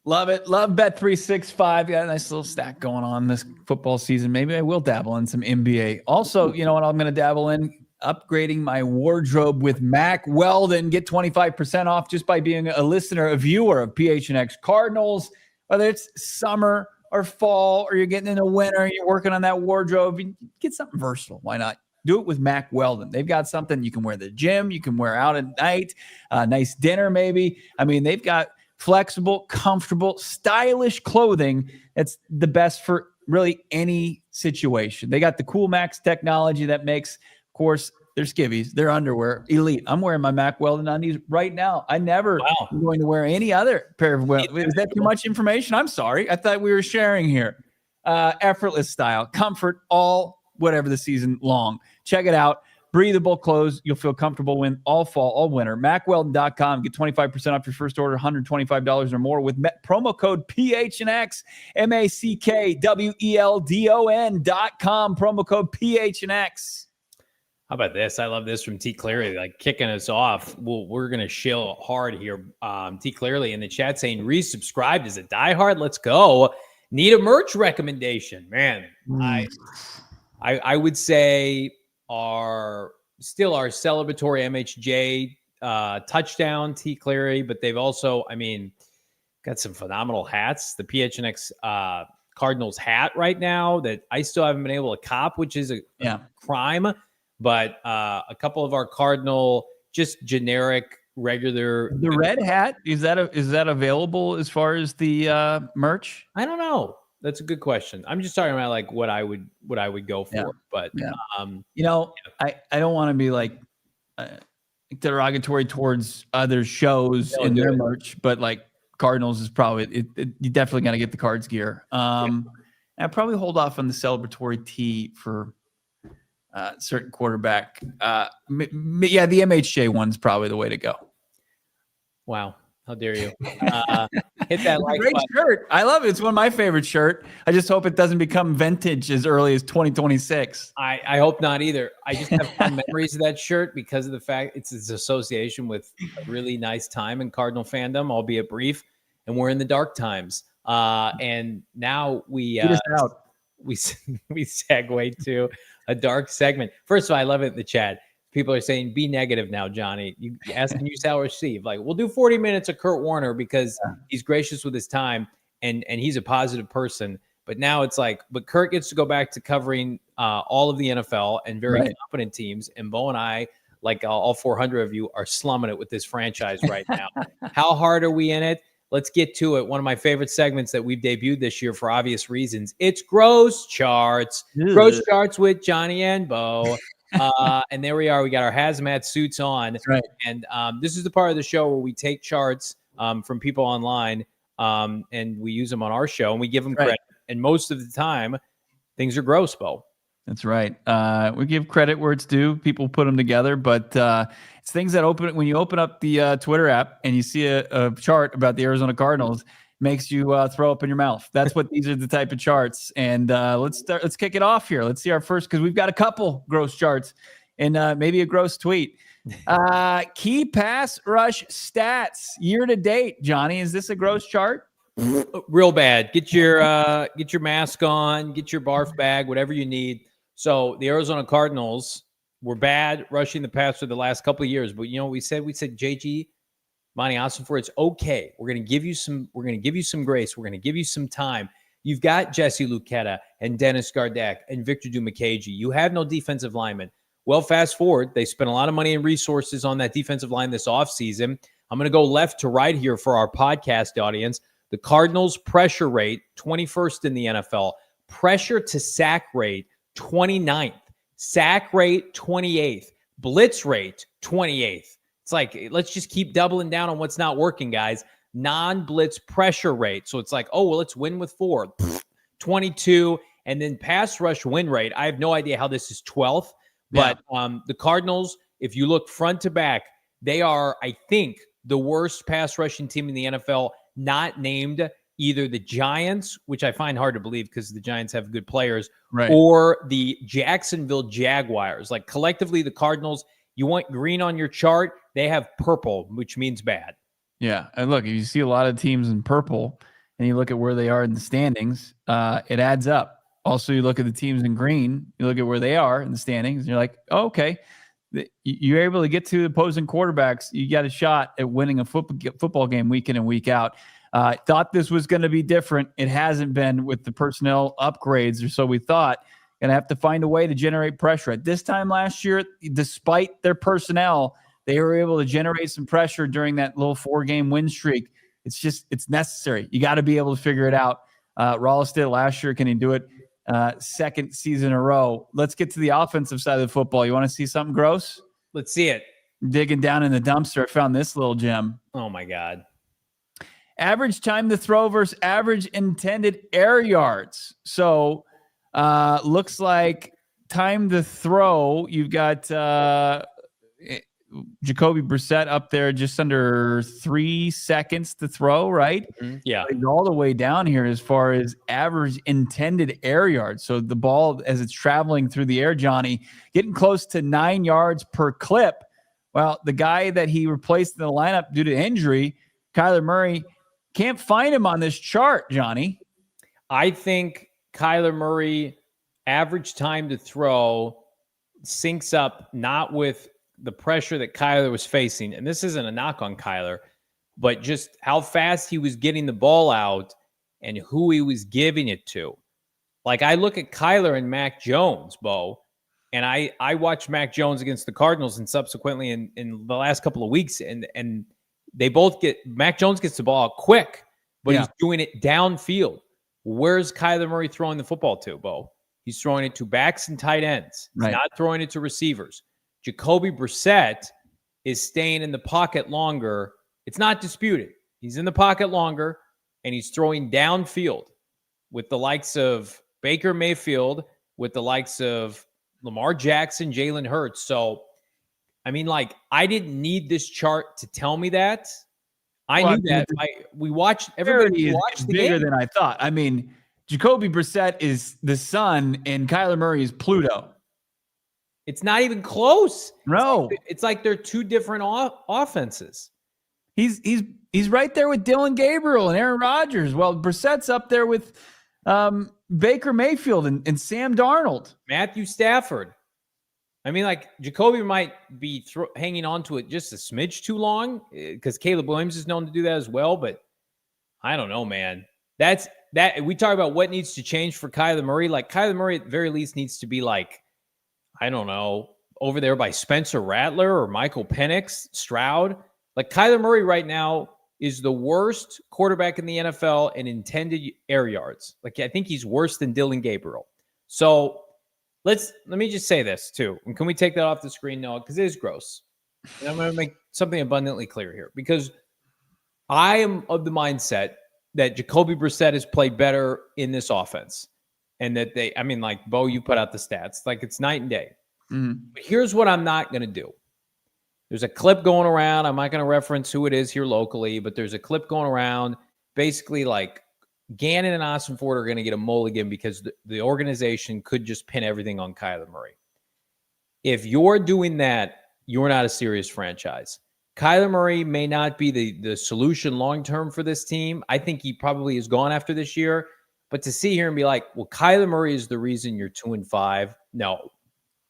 Love it. Love Bet365. Got a nice little stack going on this football season. Maybe I will dabble in some NBA. Also, you know what I'm going to dabble in? Upgrading my wardrobe with Mack Weldon. Get 25% off just by being a listener, a viewer of PHNX Cardinals. Whether it's summer or fall or you're getting into winter, you're working on that wardrobe, you get something versatile. Why not? Do it with Mack Weldon. They've got something you can wear to the gym, you can wear out at night, nice dinner maybe. I mean, they've got flexible, comfortable, stylish clothing that's the best for really any situation. They got the Cool Max technology that makes, of course, their skivvies, their underwear, elite. I'm wearing my Mack Weldon undies right now. I never am going to wear any other pair of Is that too much information? I'm sorry. I thought we were sharing here. Effortless style, comfort, all whatever the season long. Check it out. Breathable clothes you'll feel comfortable in all fall, all winter. MackWeldon.com. Get 25% off your first order, $125 or more with promo code PHNX, MackWeldon.com, promo code PHNX. How about this? I love this from T. Clearly, like kicking us off. We're going to shill hard here. T. Clearly in the chat saying, resubscribed as a diehard. Let's go. Need a merch recommendation. Man, I would say our celebratory MHJ touchdown, T. Cleary, but they've also, got some phenomenal hats. The PHNX Cardinals hat right now that I still haven't been able to cop, which is a crime. But a couple of our Cardinal, just generic, regular. The red hat, is that available as far as the merch? I don't know. That's a good question. I'm just talking about like what I would go for. But I don't want to be like derogatory towards other shows in their merch, but like Cardinals is probably you definitely got to get the Cards gear. I'd probably hold off on the celebratory tee for certain quarterback. The MHJ one's probably the way to go. Wow. How dare you? Hit that like great button. Shirt. I love it. It's one of my favorite shirt. I just hope it doesn't become vintage as early as 2026. I hope not either. I just have fond memories of that shirt because of the fact it's its association with a really nice time in Cardinal fandom, albeit brief. And we're in the dark times. And now we segue to a dark segment. First of all, I love it in the chat. People are saying, be negative now, Johnny. You ask and you shall receive. Like, we'll do 40 minutes of Kurt Warner because he's gracious with his time and he's a positive person. But now it's like, but Kurt gets to go back to covering all of the NFL and very competent teams. And Bo and I, like all 400 of you, are slumming it with this franchise right now. How hard are we in it? Let's get to it. One of my favorite segments that we've debuted this year for obvious reasons. It's Gross Charts. Gross Charts with Johnny and Bo. And there we are. We got our hazmat suits on. That's right. And this is the part of the show where we take charts from people online and we use them on our show and we give them credit. And most of the time, things are gross, Bo. That's right. We give credit where it's due. People put them together, but it's things that when you open up the Twitter app and you see a chart about the Arizona Cardinals, makes you throw up in your mouth. That's what these are the type of charts. And let's kick it off here. Let's see our first, because we've got a couple gross charts and maybe a gross tweet. Key pass rush stats year to date. Johnny, is this a gross chart? Real bad. Get your mask on, get your barf bag, whatever you need. So the Arizona Cardinals were bad rushing the pass for the last couple of years. But you know what we said? We said, JG, Monty Ossenford, it's okay. We're going to give you some grace. We're going to give you some time. You've got Jesse Luketa and Dennis Gardeck and Victor Dumakaji. You have no defensive linemen. Well, fast forward, they spent a lot of money and resources on that defensive line this offseason. I'm going to go left to right here for our podcast audience. The Cardinals pressure rate, 21st in the NFL. Pressure to sack rate, 29th. Sack rate, 28th. Blitz rate, 28th. It's like, let's just keep doubling down on what's not working, guys. Non-blitz pressure rate. So it's like, oh, well, let's win with 4. 22. And then pass rush win rate. I have no idea how this is 12th. But the Cardinals, if you look front to back, they are, I think, the worst pass rushing team in the NFL, not named either the Giants, which I find hard to believe because the Giants have good players, or the Jacksonville Jaguars. Like collectively, the Cardinals, you want green on your chart, they have purple, which means bad. Yeah. And look, if you see a lot of teams in purple and you look at where they are in the standings, it adds up. Also, you look at the teams in green, you look at where they are in the standings, and you're like, oh, okay. You're able to get to opposing quarterbacks. You got a shot at winning a football game week in and week out. Thought this was going to be different. It hasn't been with the personnel upgrades, or so we thought. Going to have to find a way to generate pressure. At this time last year, despite their personnel, they were able to generate some pressure during that little 4-game win streak. It's necessary. You got to be able to figure it out. Rallis did it last year. Can he do it? Second season in a row. Let's get to the offensive side of the football. You want to see something gross? Let's see it. Digging down in the dumpster, I found this little gem. Oh, my God. Average time to throw versus average intended air yards. So looks like time to throw, you've got Jacoby Brissett up there just under 3 seconds to throw, right? Mm-hmm. Yeah. He's all the way down here as far as average intended air yards. So the ball, as it's traveling through the air, Johnny, getting close to 9 yards per clip. Well, the guy that he replaced in the lineup due to injury, Kyler Murray, can't find him on this chart, Johnny. I think Kyler Murray, average time to throw, syncs up not with the pressure that Kyler was facing. And this isn't a knock on Kyler, but just how fast he was getting the ball out and who he was giving it to. Like, I look at Kyler and Mac Jones, Bo, and I watched Mac Jones against the Cardinals and subsequently in the last couple of weeks, and they both Mac Jones gets the ball out quick, but he's doing it downfield. Where's Kyler Murray throwing the football to, Bo? He's throwing it to backs and tight ends. He's not throwing it to receivers. Jacoby Brissett is staying in the pocket longer. It's not disputed. He's in the pocket longer, and he's throwing downfield with the likes of Baker Mayfield, with the likes of Lamar Jackson, Jalen Hurts. So, I mean, like, I didn't need this chart to tell me that. I knew that. We watched. Everybody watched the bigger game. than I thought. I mean, Jacoby Brissett is the sun, and Kyler Murray is Pluto. It's not even close. No, it's like they're two different offenses. He's right there with Dylan Gabriel and Aaron Rodgers. Well, Brissett's up there with Baker Mayfield and Sam Darnold, Matthew Stafford. I mean, like, Jacoby might be hanging on to it just a smidge too long because Caleb Williams is known to do that as well. But I don't know, man. That's that. We talk about what needs to change for Kyler Murray. Like, Kyler Murray at the very least needs to be like, I don't know, over there by Spencer Rattler or Michael Penix, Stroud. Like, Kyler Murray right now is the worst quarterback in the NFL in intended air yards. Like, I think he's worse than Dylan Gabriel. So let me just say this too. And can we take that off the screen, Noah? Because it is gross. And I'm going to make something abundantly clear here, because I am of the mindset that Jacoby Brissett has played better in this offense. And that Bo, you put out the stats. Like, it's night and day. Mm-hmm. But here's what I'm not going to do. There's a clip going around. I'm not going to reference who it is here locally, but there's a clip going around. Basically, like, Gannon and Austin Ford are going to get a mulligan because the organization could just pin everything on Kyler Murray. If you're doing that, you're not a serious franchise. Kyler Murray may not be the solution long-term for this team. I think he probably is gone after this year. But to sit here and be like, well, Kyler Murray is the reason you're 2-5. No.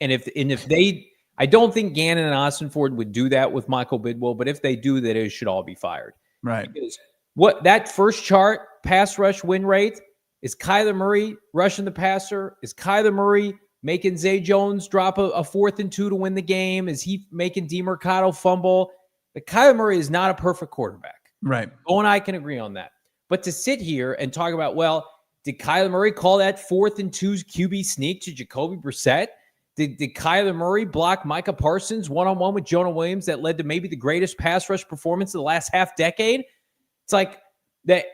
And if they, I don't think Gannon and Austin Ford would do that with Michael Bidwell, but if they do, they should all be fired. Right. Because what that first chart, pass rush win rate, is Kyler Murray rushing the passer? Is Kyler Murray making Zay Jones drop a 4th and 2 to win the game? Is he making DeMercado fumble? But Kyler Murray is not a perfect quarterback. Right. Bo and I can agree on that. But to sit here and talk about, well, did Kyler Murray call that 4th and 2 QB sneak to Jacoby Brissett? Did Kyler Murray block Micah Parsons one-on-one with Jonah Williams that led to maybe the greatest pass rush performance of the last half decade? It's like that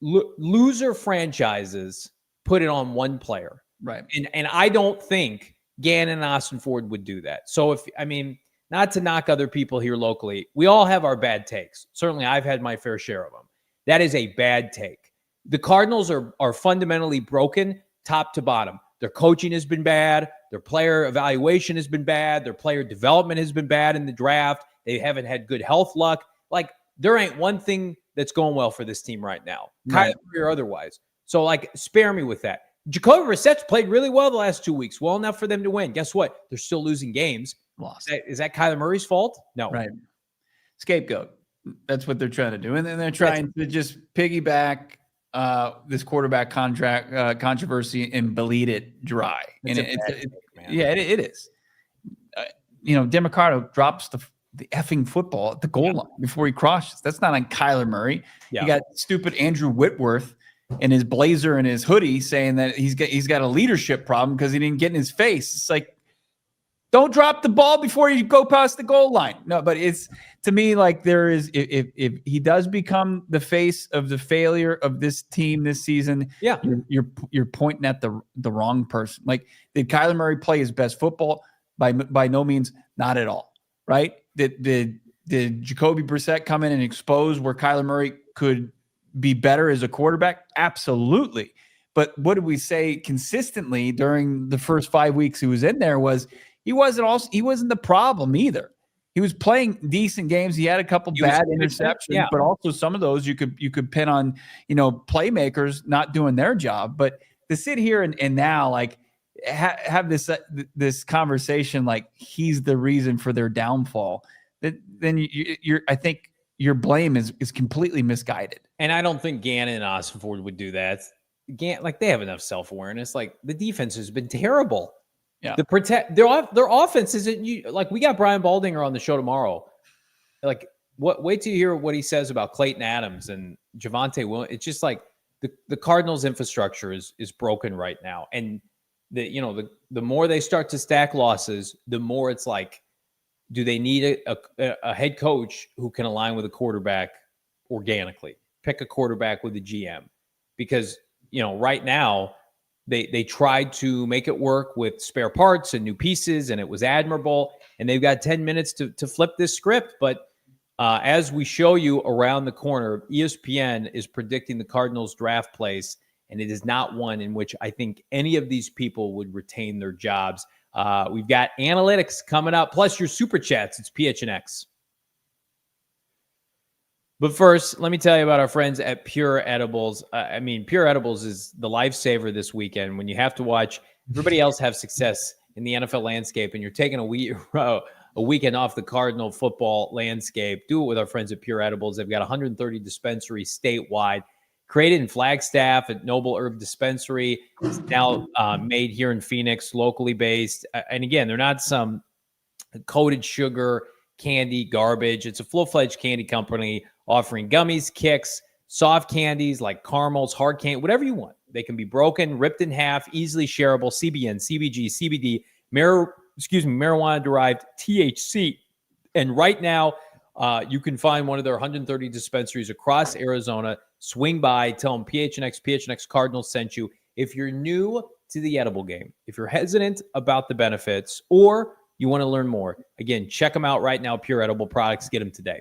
loser franchises put it on one player. Right. And I don't think Gannon and Austin Ford would do that. So not to knock other people here locally, we all have our bad takes. Certainly I've had my fair share of them. That is a bad take. The Cardinals are fundamentally broken top to bottom. Their coaching has been bad. Their player evaluation has been bad. Their player development has been bad in the draft. They haven't had good health luck. Like, there ain't one thing that's going well for this team right now, right, or otherwise. So, like, spare me with that. Jacoby Brissett's played really well the last 2 weeks, well enough for them to win. Guess what? They're still losing games. Lost. Is that Kyler Murray's fault? No. Right. Scapegoat. That's what they're trying to do. And then they're trying to just piggyback this quarterback contract controversy and bleed it dry. And it is. Democrato drops the effing football at the goal line before he crosses. That's not on Kyler Murray. Yeah. You got stupid Andrew Whitworth in his blazer and his hoodie saying that he's got a leadership problem because he didn't get in his face. It's like, don't drop the ball before you go past the goal line. No, but it's, to me, like, there is, if he does become the face of the failure of this team this season, you're pointing at the wrong person. Like, did Kyler Murray play his best football? By no means, not at all. Right? Did Jacoby Brissett come in and expose where Kyler Murray could be better as a quarterback? Absolutely. But what did we say consistently during the first 5 weeks he was in there was he wasn't the problem either. He was playing decent games. He had a couple bad interceptions, but also some of those you could pin on, playmakers not doing their job. But to sit here and now, like, have this conversation like he's the reason for their downfall, then I think your blame is completely misguided. And I don't think Gannon and Austin Ford would do that. They have enough self-awareness. Like, the defense has been terrible. Yeah. Their offense isn't like, we got Brian Baldinger on the show tomorrow. Like, wait till you hear what he says about Clayton Adams and Javonte Williams. It's just like the Cardinals infrastructure is broken right now. And the more they start to stack losses, the more it's like, do they need a head coach who can align with a quarterback organically? Pick a quarterback with a GM, because right now they tried to make it work with spare parts and new pieces, and it was admirable. And they've got 10 minutes to flip this script. But as we show you around the corner, ESPN is predicting the Cardinals draft place, and it is not one in which I think any of these people would retain their jobs. We've got analytics coming up, plus your super chats. It's PHNX. But first, let me tell you about our friends at Pure Edibles. Pure Edibles is the lifesaver this weekend when you have to watch everybody else have success in the NFL landscape, and you're taking a weekend off the Cardinal football landscape. Do it with our friends at Pure Edibles. They've got 130 dispensaries statewide. Created in Flagstaff at Noble Herb Dispensary. It's now made here in Phoenix, locally based. And again, they're not some coated sugar, candy, garbage. It's a full-fledged candy company offering gummies, kicks, soft candies like caramels, hard candy, whatever you want. They can be broken, ripped in half, easily shareable, CBN, CBG, CBD, marijuana-derived THC. And right now, you can find one of their 130 dispensaries across Arizona. Swing by, tell them PHNX Cardinals sent you. If you're new to the edible game, if you're hesitant about the benefits, or you want to learn more, again, check them out right now. Pure Edible Products, get them today.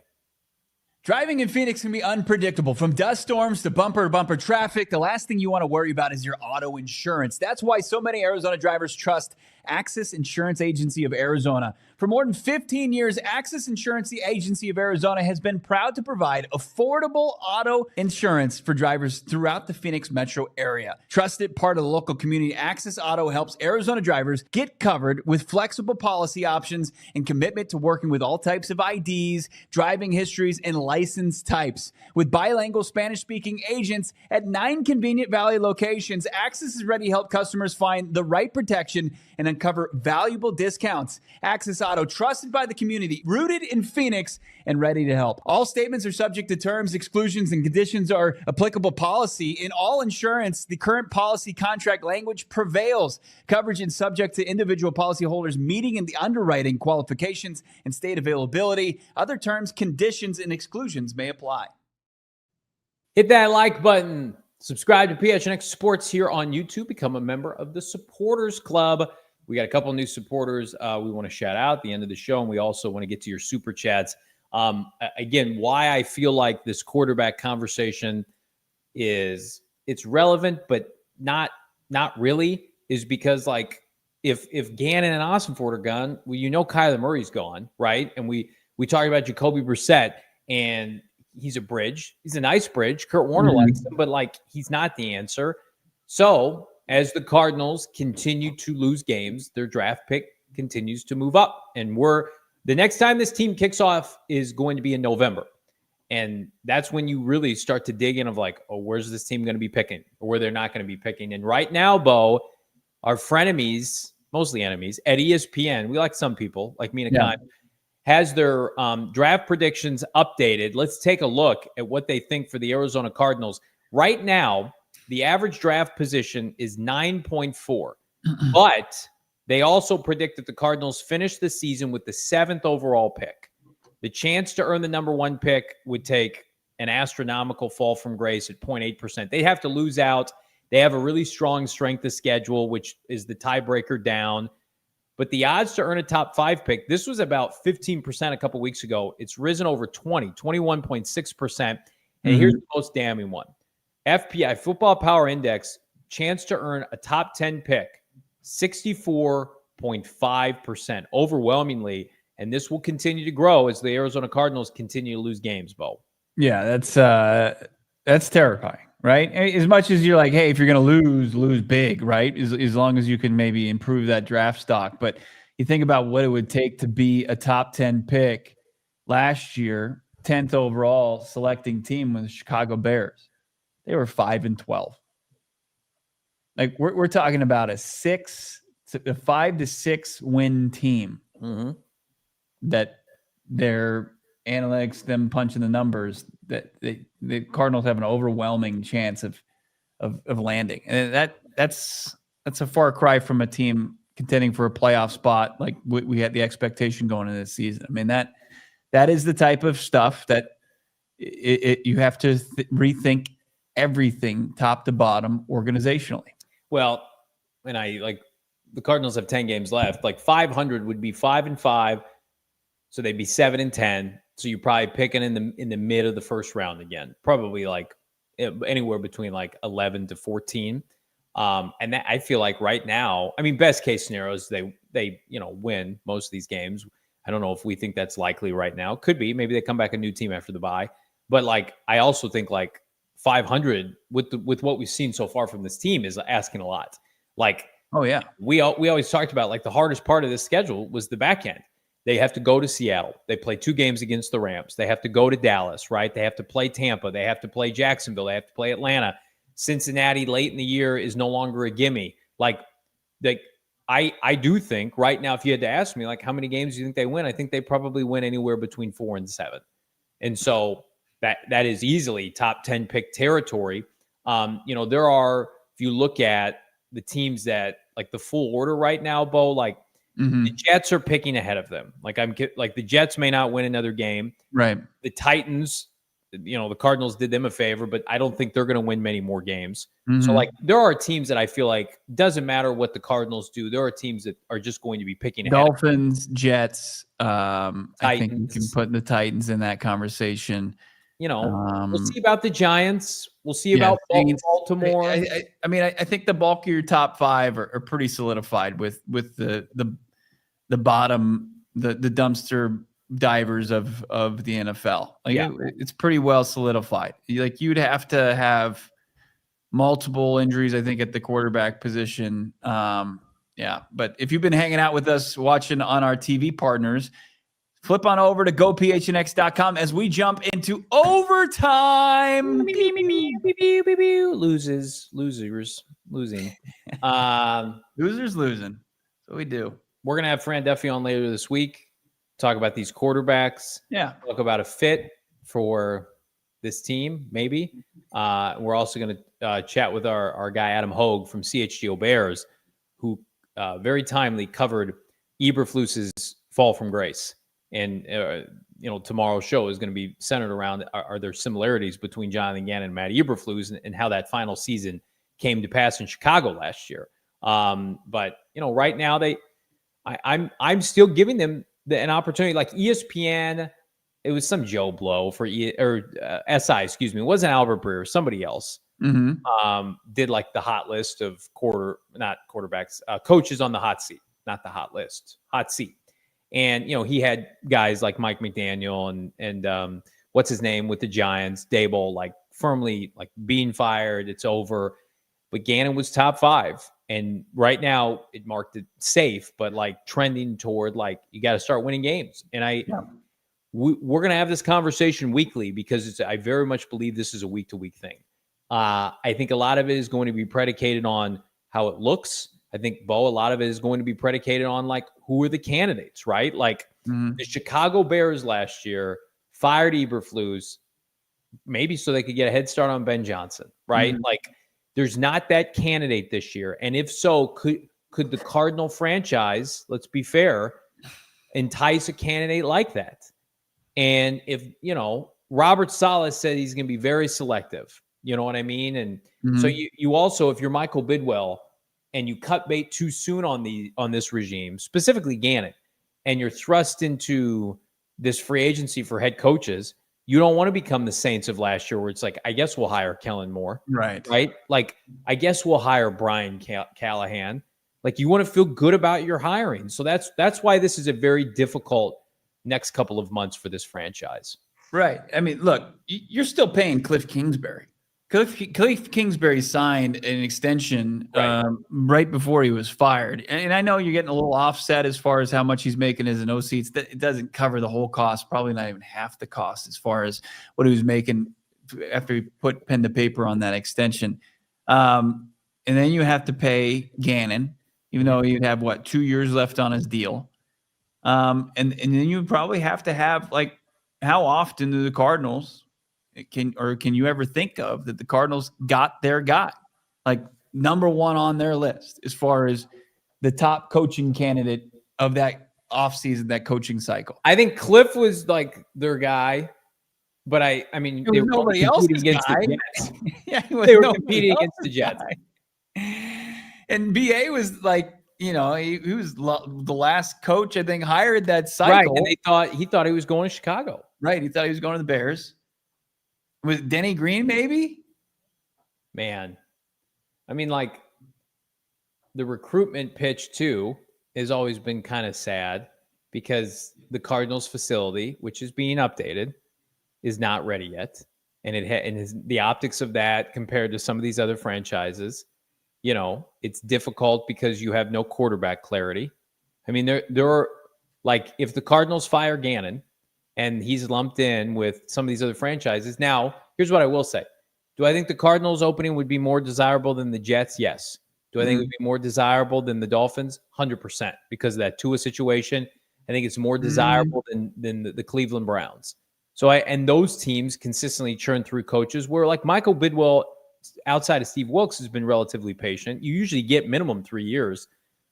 Driving in Phoenix can be unpredictable. From dust storms to bumper-to-bumper traffic, the last thing you want to worry about is your auto insurance. That's why so many Arizona drivers trust Access Insurance Agency of Arizona. For more than 15 years, Access Insurance Agency of Arizona has been proud to provide affordable auto insurance for drivers throughout the Phoenix metro area. Trusted part of the local community, Access Auto helps Arizona drivers get covered with flexible policy options and commitment to working with all types of IDs, driving histories, and license types. With bilingual Spanish-speaking agents at 9 convenient Valley locations, Access is ready to help customers find the right protection and uncover valuable discounts. Access Auto, trusted by the community, rooted in Phoenix, and ready to help. All statements are subject to terms, exclusions, and conditions are applicable policy. In all insurance, the current policy contract language prevails. Coverage is subject to individual policyholders meeting in the underwriting qualifications and state availability. Other terms, conditions, and exclusions may apply. Hit that like button. Subscribe to PHNX Sports here on YouTube. Become a member of the Supporters Club. We got a couple new supporters we want to shout out at the end of the show, and we also want to get to your super chats. Again, why I feel like this quarterback conversation it's relevant, but not really, is because like if Gannon and Ossenford are gone, well, Kyler Murray's gone, right? And we talked about Jacoby Brissett, and he's a bridge. He's a nice bridge. Kurt Warner likes him, but like he's not the answer. So as the Cardinals continue to lose games, their draft pick continues to move up. And the next time this team kicks off is going to be in November. And that's when you really start to dig in of like, oh, where's this team going to be picking, or where they're not going to be picking. And right now, Bo, our frenemies, mostly enemies, at ESPN, we like some people, like me and Akai, has their draft predictions updated. Let's take a look at what they think for the Arizona Cardinals. Right now, the average draft position is 9.4. But they also predict that the Cardinals finish the season with the 7th overall pick. The chance to earn the number 1 pick would take an astronomical fall from grace at 0.8%. They have to lose out. They have a really strong strength of schedule, which is the tiebreaker down. But the odds to earn a top 5 pick, this was about 15% a couple weeks ago. It's risen over 21.6%. And here's the most damning one. FPI, Football Power Index, chance to earn a top 10 pick, 64.5%, overwhelmingly. And this will continue to grow as the Arizona Cardinals continue to lose games, Bo. Yeah, that's terrifying. Right. As much as you're like, hey, if you're going to lose big, right? As long as you can maybe improve that draft stock. But you think about what it would take to be a top 10 pick last year, 10th overall selecting team was the Chicago Bears. They were 5-12. Like we're talking about a 5 to 6 win team that their analytics, them punching the numbers, that the Cardinals have an overwhelming chance of landing, and that's a far cry from a team contending for a playoff spot like we had the expectation going into this season. I mean that is the type of stuff that you have to rethink everything top to bottom organizationally. Well, and the Cardinals have 10 games left. Like 500 would be 5-5, so they'd be 7-10. So you're probably picking in the mid of the first round again, probably like anywhere between like 11 to 14. And that, I feel like right now, I mean, best case scenarios, they win most of these games. I don't know if we think that's likely right now. Could be. Maybe they come back a new team after the bye. But like, I also think like 500 with what we've seen so far from this team is asking a lot. Like, oh yeah, we always talked about like the hardest part of this schedule was the back end. They have to go to Seattle. They play 2 games against the Rams. They have to go to Dallas, right? They have to play Tampa. They have to play Jacksonville. They have to play Atlanta. Cincinnati late in the year is no longer a gimme. Like I do think right now, if you had to ask me, like, how many games do you think they win? I think they probably win anywhere between 4 and 7. And so that is easily top 10 pick territory. There are, if you look at the teams that like the full order right now, Bo, like, the Jets are picking ahead of them. Like the Jets may not win another game. Right. The Titans, the Cardinals did them a favor, but I don't think they're going to win many more games. So like there are teams that I feel like doesn't matter what the Cardinals do. There are teams that are just going to be picking ahead. Dolphins, Jets. I think you can put the Titans in that conversation. We'll see about the Giants. We'll see about Baltimore. I think the bulk of your top 5 are pretty solidified with the bottom, the dumpster divers of the NFL. It's pretty well solidified. You'd have to have multiple injuries, I think, at the quarterback position. But if you've been hanging out with us watching on our TV partners, flip on over to gophnx.com as we jump into overtime. Losers losing. Losers losing. So we do. We're going to have Fran Duffy on later this week, talk about these quarterbacks. Yeah. Talk about a fit for this team, maybe. We're also going to chat with our guy, Adam Hogue from CHGO Bears, who very timely covered Eberflus's fall from grace. And, tomorrow's show is going to be centered around, are there similarities between Jonathan Gannon and Matt Eberflus and how that final season came to pass in Chicago last year. But, right now I'm still giving them an opportunity. Like ESPN, it was some Joe Blow for SI, excuse me. It wasn't Albert Breer, somebody else. Mm-hmm. Did like the hot list of coaches on the hot seat, not the hot list, hot seat. And, he had guys like Mike McDaniel and what's his name with the Giants, Dable, like firmly like being fired. It's over. But Gannon was top 5. And right now it marked it safe, but like trending toward like, you got to start winning games. And we're going to have this conversation weekly because I very much believe this is a week-to-week thing. I think a lot of it is going to be predicated on how it looks. I think, Bo, a lot of it is going to be predicated on like, who are the candidates, right? Like the Chicago Bears last year fired Eberflus, maybe so they could get a head start on Ben Johnson, right? Like there's not that candidate this year. And if so, could the Cardinal franchise, let's be fair, entice a candidate like that? And if, Robert Saleh said he's going to be very selective, you know what I mean? And so you also, if you're Michael Bidwell and you cut bait too soon on this regime, specifically Gannon, and you're thrust into this free agency for head coaches, you don't want to become the Saints of last year where it's like, I guess we'll hire Kellen Moore. Right? Like, I guess we'll hire Brian Callahan. Like, you want to feel good about your hiring. So that's why this is a very difficult next couple of months for this franchise. Right. I mean, look, you're still paying Cliff Kingsbury. Cliff Kingsbury signed an extension right before he was fired. And I know you're getting a little offset as far as how much he's making as an OC. It doesn't cover the whole cost, probably not even half the cost as far as what he was making after he put pen to paper on that extension. And then you have to pay Gannon, even though he'd have, 2 years left on his deal. And then you probably have to have, like, how often do the Cardinals can you ever think of that the Cardinals got their guy, like number one on their list as far as the top coaching candidate of that offseason, that coaching cycle? I think Cliff was like their guy, but I mean, they were nobody else's against guy. the Jets. They were competing against the Jets. And BA was like, he was the last coach I think hired that cycle. Right, and he thought he was going to Chicago. Right, he thought he was going to the Bears. With Denny Green, maybe? Man. I mean, like, the recruitment pitch, too, has always been kind of sad because the Cardinals facility, which is being updated, is not ready yet. And the optics of that compared to some of these other franchises, it's difficult because you have no quarterback clarity. I mean, there are, like, if the Cardinals fire Gannon, and he's lumped in with some of these other franchises. Now, here's what I will say. Do I think the Cardinals opening would be more desirable than the Jets? Yes. Do I think it would be more desirable than the Dolphins? 100%. Because of that Tua situation, I think it's more desirable than the Cleveland Browns. So and those teams consistently churn through coaches where, like, Michael Bidwell, outside of Steve Wilkes, has been relatively patient. You usually get minimum 3 years,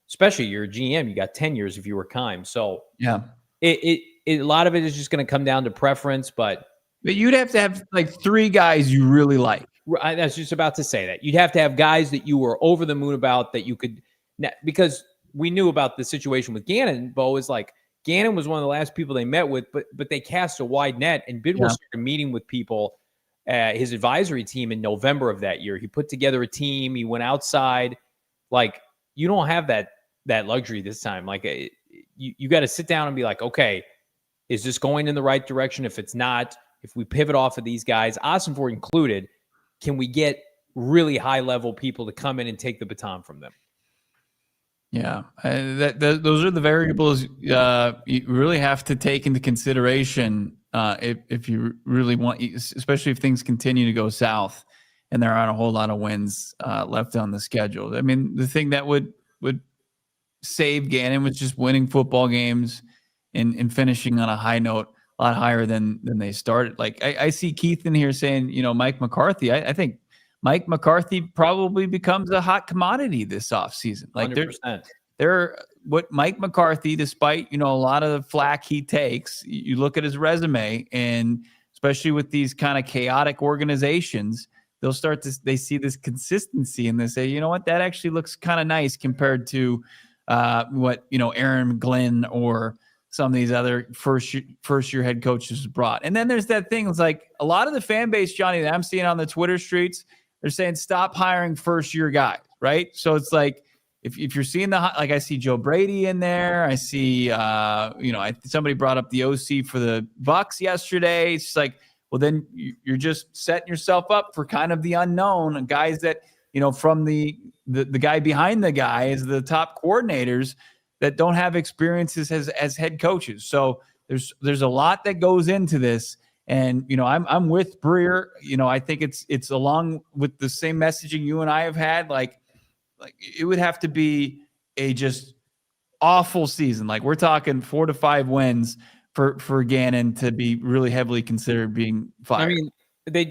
especially your GM. You got 10 years if you were Keim. So yeah, a lot of it is just going to come down to preference, but you'd have to have like 3 guys you really like. I was just about to say that. You'd have to have guys that you were over the moon about that you could, because we knew about the situation with Gannon. Bo is like, Gannon was one of the last people they met with, but they cast a wide net, and Bidwell started meeting with people, his advisory team in November of that year. He put together a team. He went outside. Like, you don't have that luxury this time. Like, you got to sit down and be like, okay, is this going in the right direction? If it's not, if we pivot off of these guys, Ossenford included, can we get really high-level people to come in and take the baton from them? Yeah, those are the variables you really have to take into consideration if you really want, especially if things continue to go south and there aren't a whole lot of wins left on the schedule. I mean, the thing that would save Gannon was just winning football games and finishing on a high note, a lot higher than they started. Like I see Keith in here saying, Mike McCarthy. I think Mike McCarthy probably becomes a hot commodity this offseason. Like 100%. they're what Mike McCarthy, despite, a lot of the flack he takes, you look at his resume, and especially with these kind of chaotic organizations, they see this consistency and they say, you know what, that actually looks kind of nice compared to what, Aaron Glenn or some of these other first year head coaches brought. And then there's that thing. It's like a lot of the fan base, Johnny, that I'm seeing on the Twitter streets, they're saying, stop hiring first year guys. Right. So it's like, if you're seeing like I see Joe Brady in there, I see, somebody brought up the OC for the Bucs yesterday. It's just like, well, then you're just setting yourself up for kind of the unknown, and guys that, from the guy behind the guy is the top coordinators that don't have experiences as head coaches. So there's a lot that goes into this. And, I'm with Breer. I think it's along with the same messaging you and I have had, like it would have to be a just awful season. Like we're talking 4 to 5 wins for Gannon to be really heavily considered being fired. I mean, they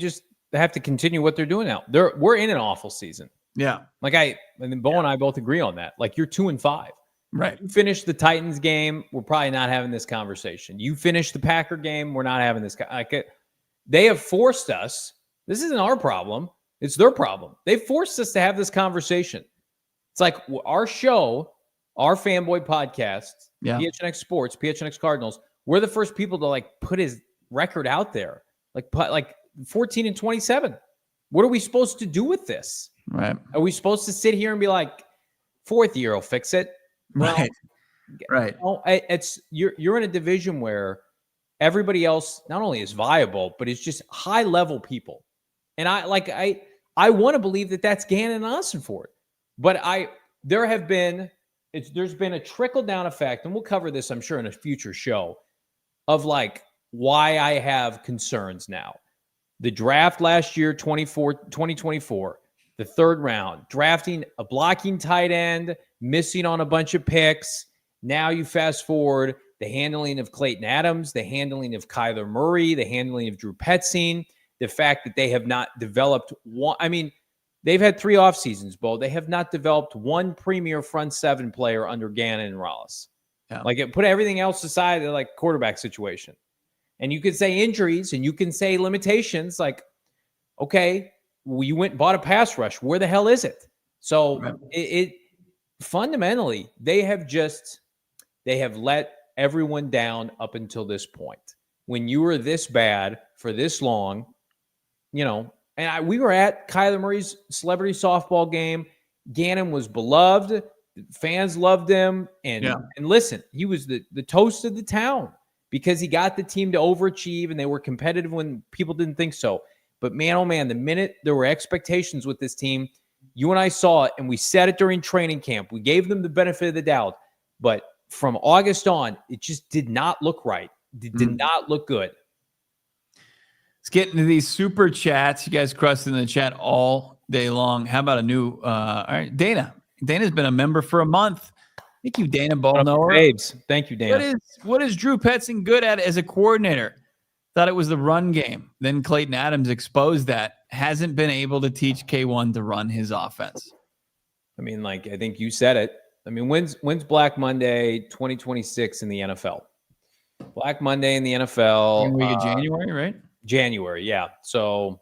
have to continue what they're doing now. We're in an awful season. Yeah. Like Bo and I both agree on that. Like you're 2-5. Right. You finish the Titans game, we're probably not having this conversation. You finish the Packer game, we're not having this. They have forced us. This isn't our problem. It's their problem. They forced us to have this conversation. It's like our show, our fanboy podcast, PHNX Sports, PHNX Cardinals. We're the first people to put his record out there, like 14-27. What are we supposed to do with this? Right. Are we supposed to sit here and be like, 4th year will fix it? Well, right. It's you're in a division where everybody else not only is viable, but it's just high level people. And I want to believe that that's Gannon and Austin for it. But there's been a trickle down effect, and we'll cover this, I'm sure, in a future show, of why I have concerns now. The draft last year, 2024, the 3rd round, drafting a blocking tight end, missing on a bunch of picks. Now you fast forward, the handling of Clayton Adams, the handling of Kyler Murray, the handling of Drew Petzing, the fact that they have not developed one. I mean, they've had 3 off seasons, Bo. They have not developed one premier front 7 player under Gannon and Rallis. Yeah. Put everything else aside, they're quarterback situation. And you could say injuries and you can say limitations. Okay, well, you went and bought a pass rush. Where the hell is it? So it fundamentally, they have let everyone down up until this point. When you were this bad for this long, and we were at Kyler Murray's celebrity softball game. Gannon was beloved. Fans loved him. And listen, he was the toast of the town because he got the team to overachieve and they were competitive when people didn't think so. But man, oh man, the minute there were expectations with this team, you and I saw it, and we said it during training camp. We gave them the benefit of the doubt. But from August on, it just did not look right. It did not look good. Let's get into these super chats. You guys crushing in the chat all day long. How about a new all right, Dana. Dana's been a member for a month. Thank you, Dana Ballnower. Babes. Thank you, Dana. What is Drew Petzing good at as a coordinator? Thought it was the run game. Then Clayton Adams exposed that. Hasn't been able to teach K1 to run his offense. I mean, I think you said it. I mean, when's Black Monday 2026 in the NFL? Black Monday in the NFL. Week of January, right? January, yeah. So,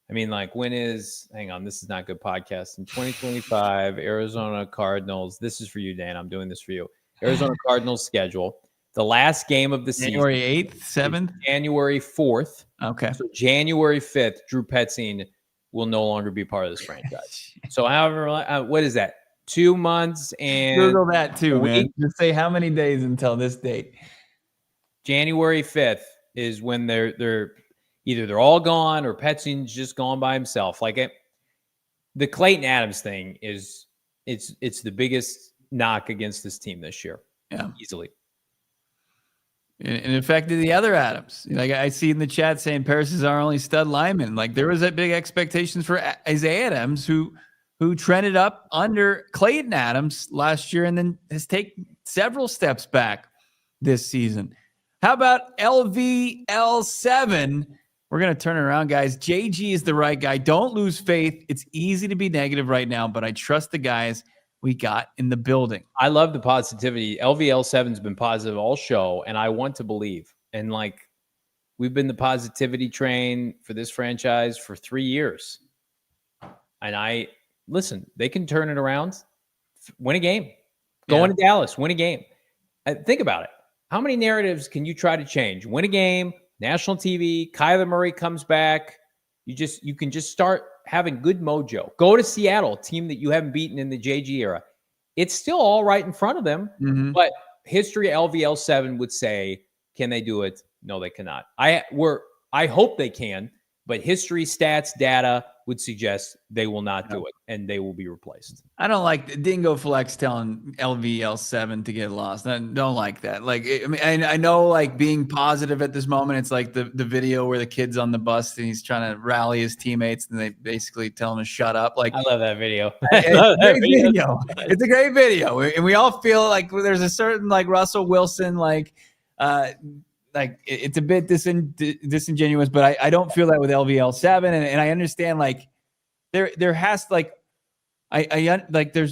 I mean, when is, hang on, this is not good podcast. In 2025, Arizona Cardinals. This is for you, Dan. I'm doing this for you. Arizona Cardinals schedule. The last game of the season. January 8th, 7th? January 4th. Okay. So January 5th, Drew Petzing will no longer be part of this franchise. So however, what is that? 2 months and Google that too, man. Just say how many days until this date. January 5th is when they're either they're all gone or Petzing's just gone by himself. The Clayton Adams thing is it's the biggest knock against this team this year. Yeah. Easily. And it affected the other Adams. I see in the chat saying Paris is our only stud lineman. There was that big expectations for Isaiah Adams, who who trended up under Clayton Adams last year and then has taken several steps back this season. How about LVL7? We're going to turn it around, guys. JG is the right guy. Don't lose faith. It's easy to be negative right now, but I trust the guys we got in the building. I love the positivity. LVL7's been positive all show, and I want to believe. And we've been the positivity train for this franchise for 3 years. And listen, they can turn it around, win a game, go into Dallas, win a game. Think about it. How many narratives can you try to change? Win a game, national TV, Kyler Murray comes back. You can just start having good mojo. Go to Seattle, team that you haven't beaten in the JG era. It's still all right in front of them, but history LVL7 would say, can they do it? No, they cannot. I hope they can, but history, stats, data would suggest they will not do it, and they will be replaced. I don't like the Dingo Flex telling LVL7 to get lost. I don't like that. I know being positive at this moment, it's like the video where the kid's on the bus and he's trying to rally his teammates and they basically tell him to shut up. I love that video. It's a great video. And we all feel like there's a certain Russell Wilson, it's a bit disingenuous, but I don't feel that with LVL7, and I understand there has there's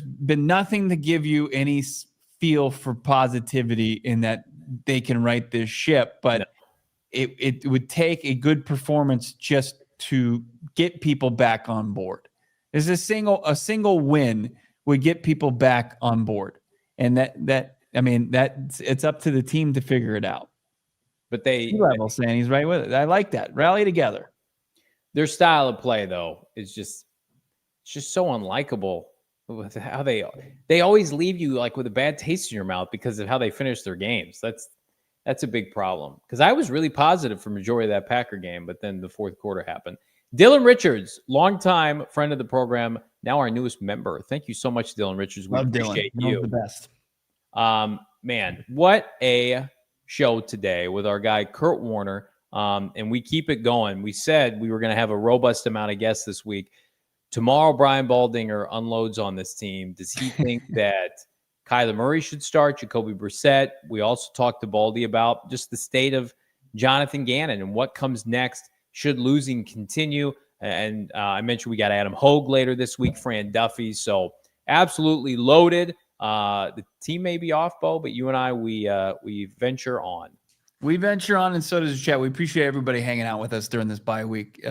been nothing to give you any feel for positivity in that they can right this ship, but it would take a good performance just to get people back on board. There's a single win would get people back on board, and it's up to the team to figure it out. But Rebel saying he's right with it. I like that. Rally together. Their style of play, though, is just so unlikable with how they always leave you with a bad taste in your mouth because of how they finish their games. That's a big problem. Because I was really positive for majority of that Packer game, but then the fourth quarter happened. Dylan Richards, longtime friend of the program, now our newest member. Thank you so much, Dylan Richards. We appreciate you. The best. Man, what a show today with our guy Kurt Warner, and we keep it going. We said we were going to have a robust amount of guests this week. Tomorrow, Brian Baldinger unloads on this team. Does he think that Kyler Murray should start? Jacoby Brissett. We also talked to Baldy about just the state of Jonathan Gannon and what comes next. Should losing continue? And I mentioned we got Adam Hogue later this week, Fran Duffy. So absolutely loaded. The team may be off, Bo, but you and I, we venture on. We venture on, and so does the chat. We appreciate everybody hanging out with us during this bye week,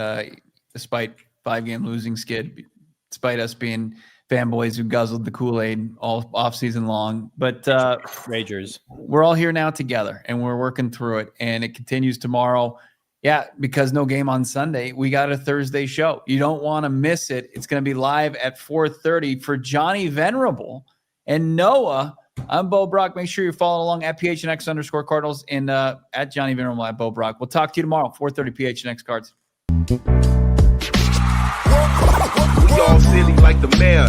despite 5-game losing skid, despite us being fanboys who guzzled the Kool-Aid all off-season long. But Ragers, we're all here now together, and we're working through it, and it continues tomorrow. Yeah, because no game on Sunday, we got a Thursday show. You don't want to miss it. It's going to be live at 4:30 for Johnny Venerable and Noah. I'm Bo Brock. Make sure you're following along at PHNX_Cardinals and at Johnny Venerable at Bo Brock. We'll talk to you tomorrow, 4:30 PHNX Cards. We all silly like the mayor.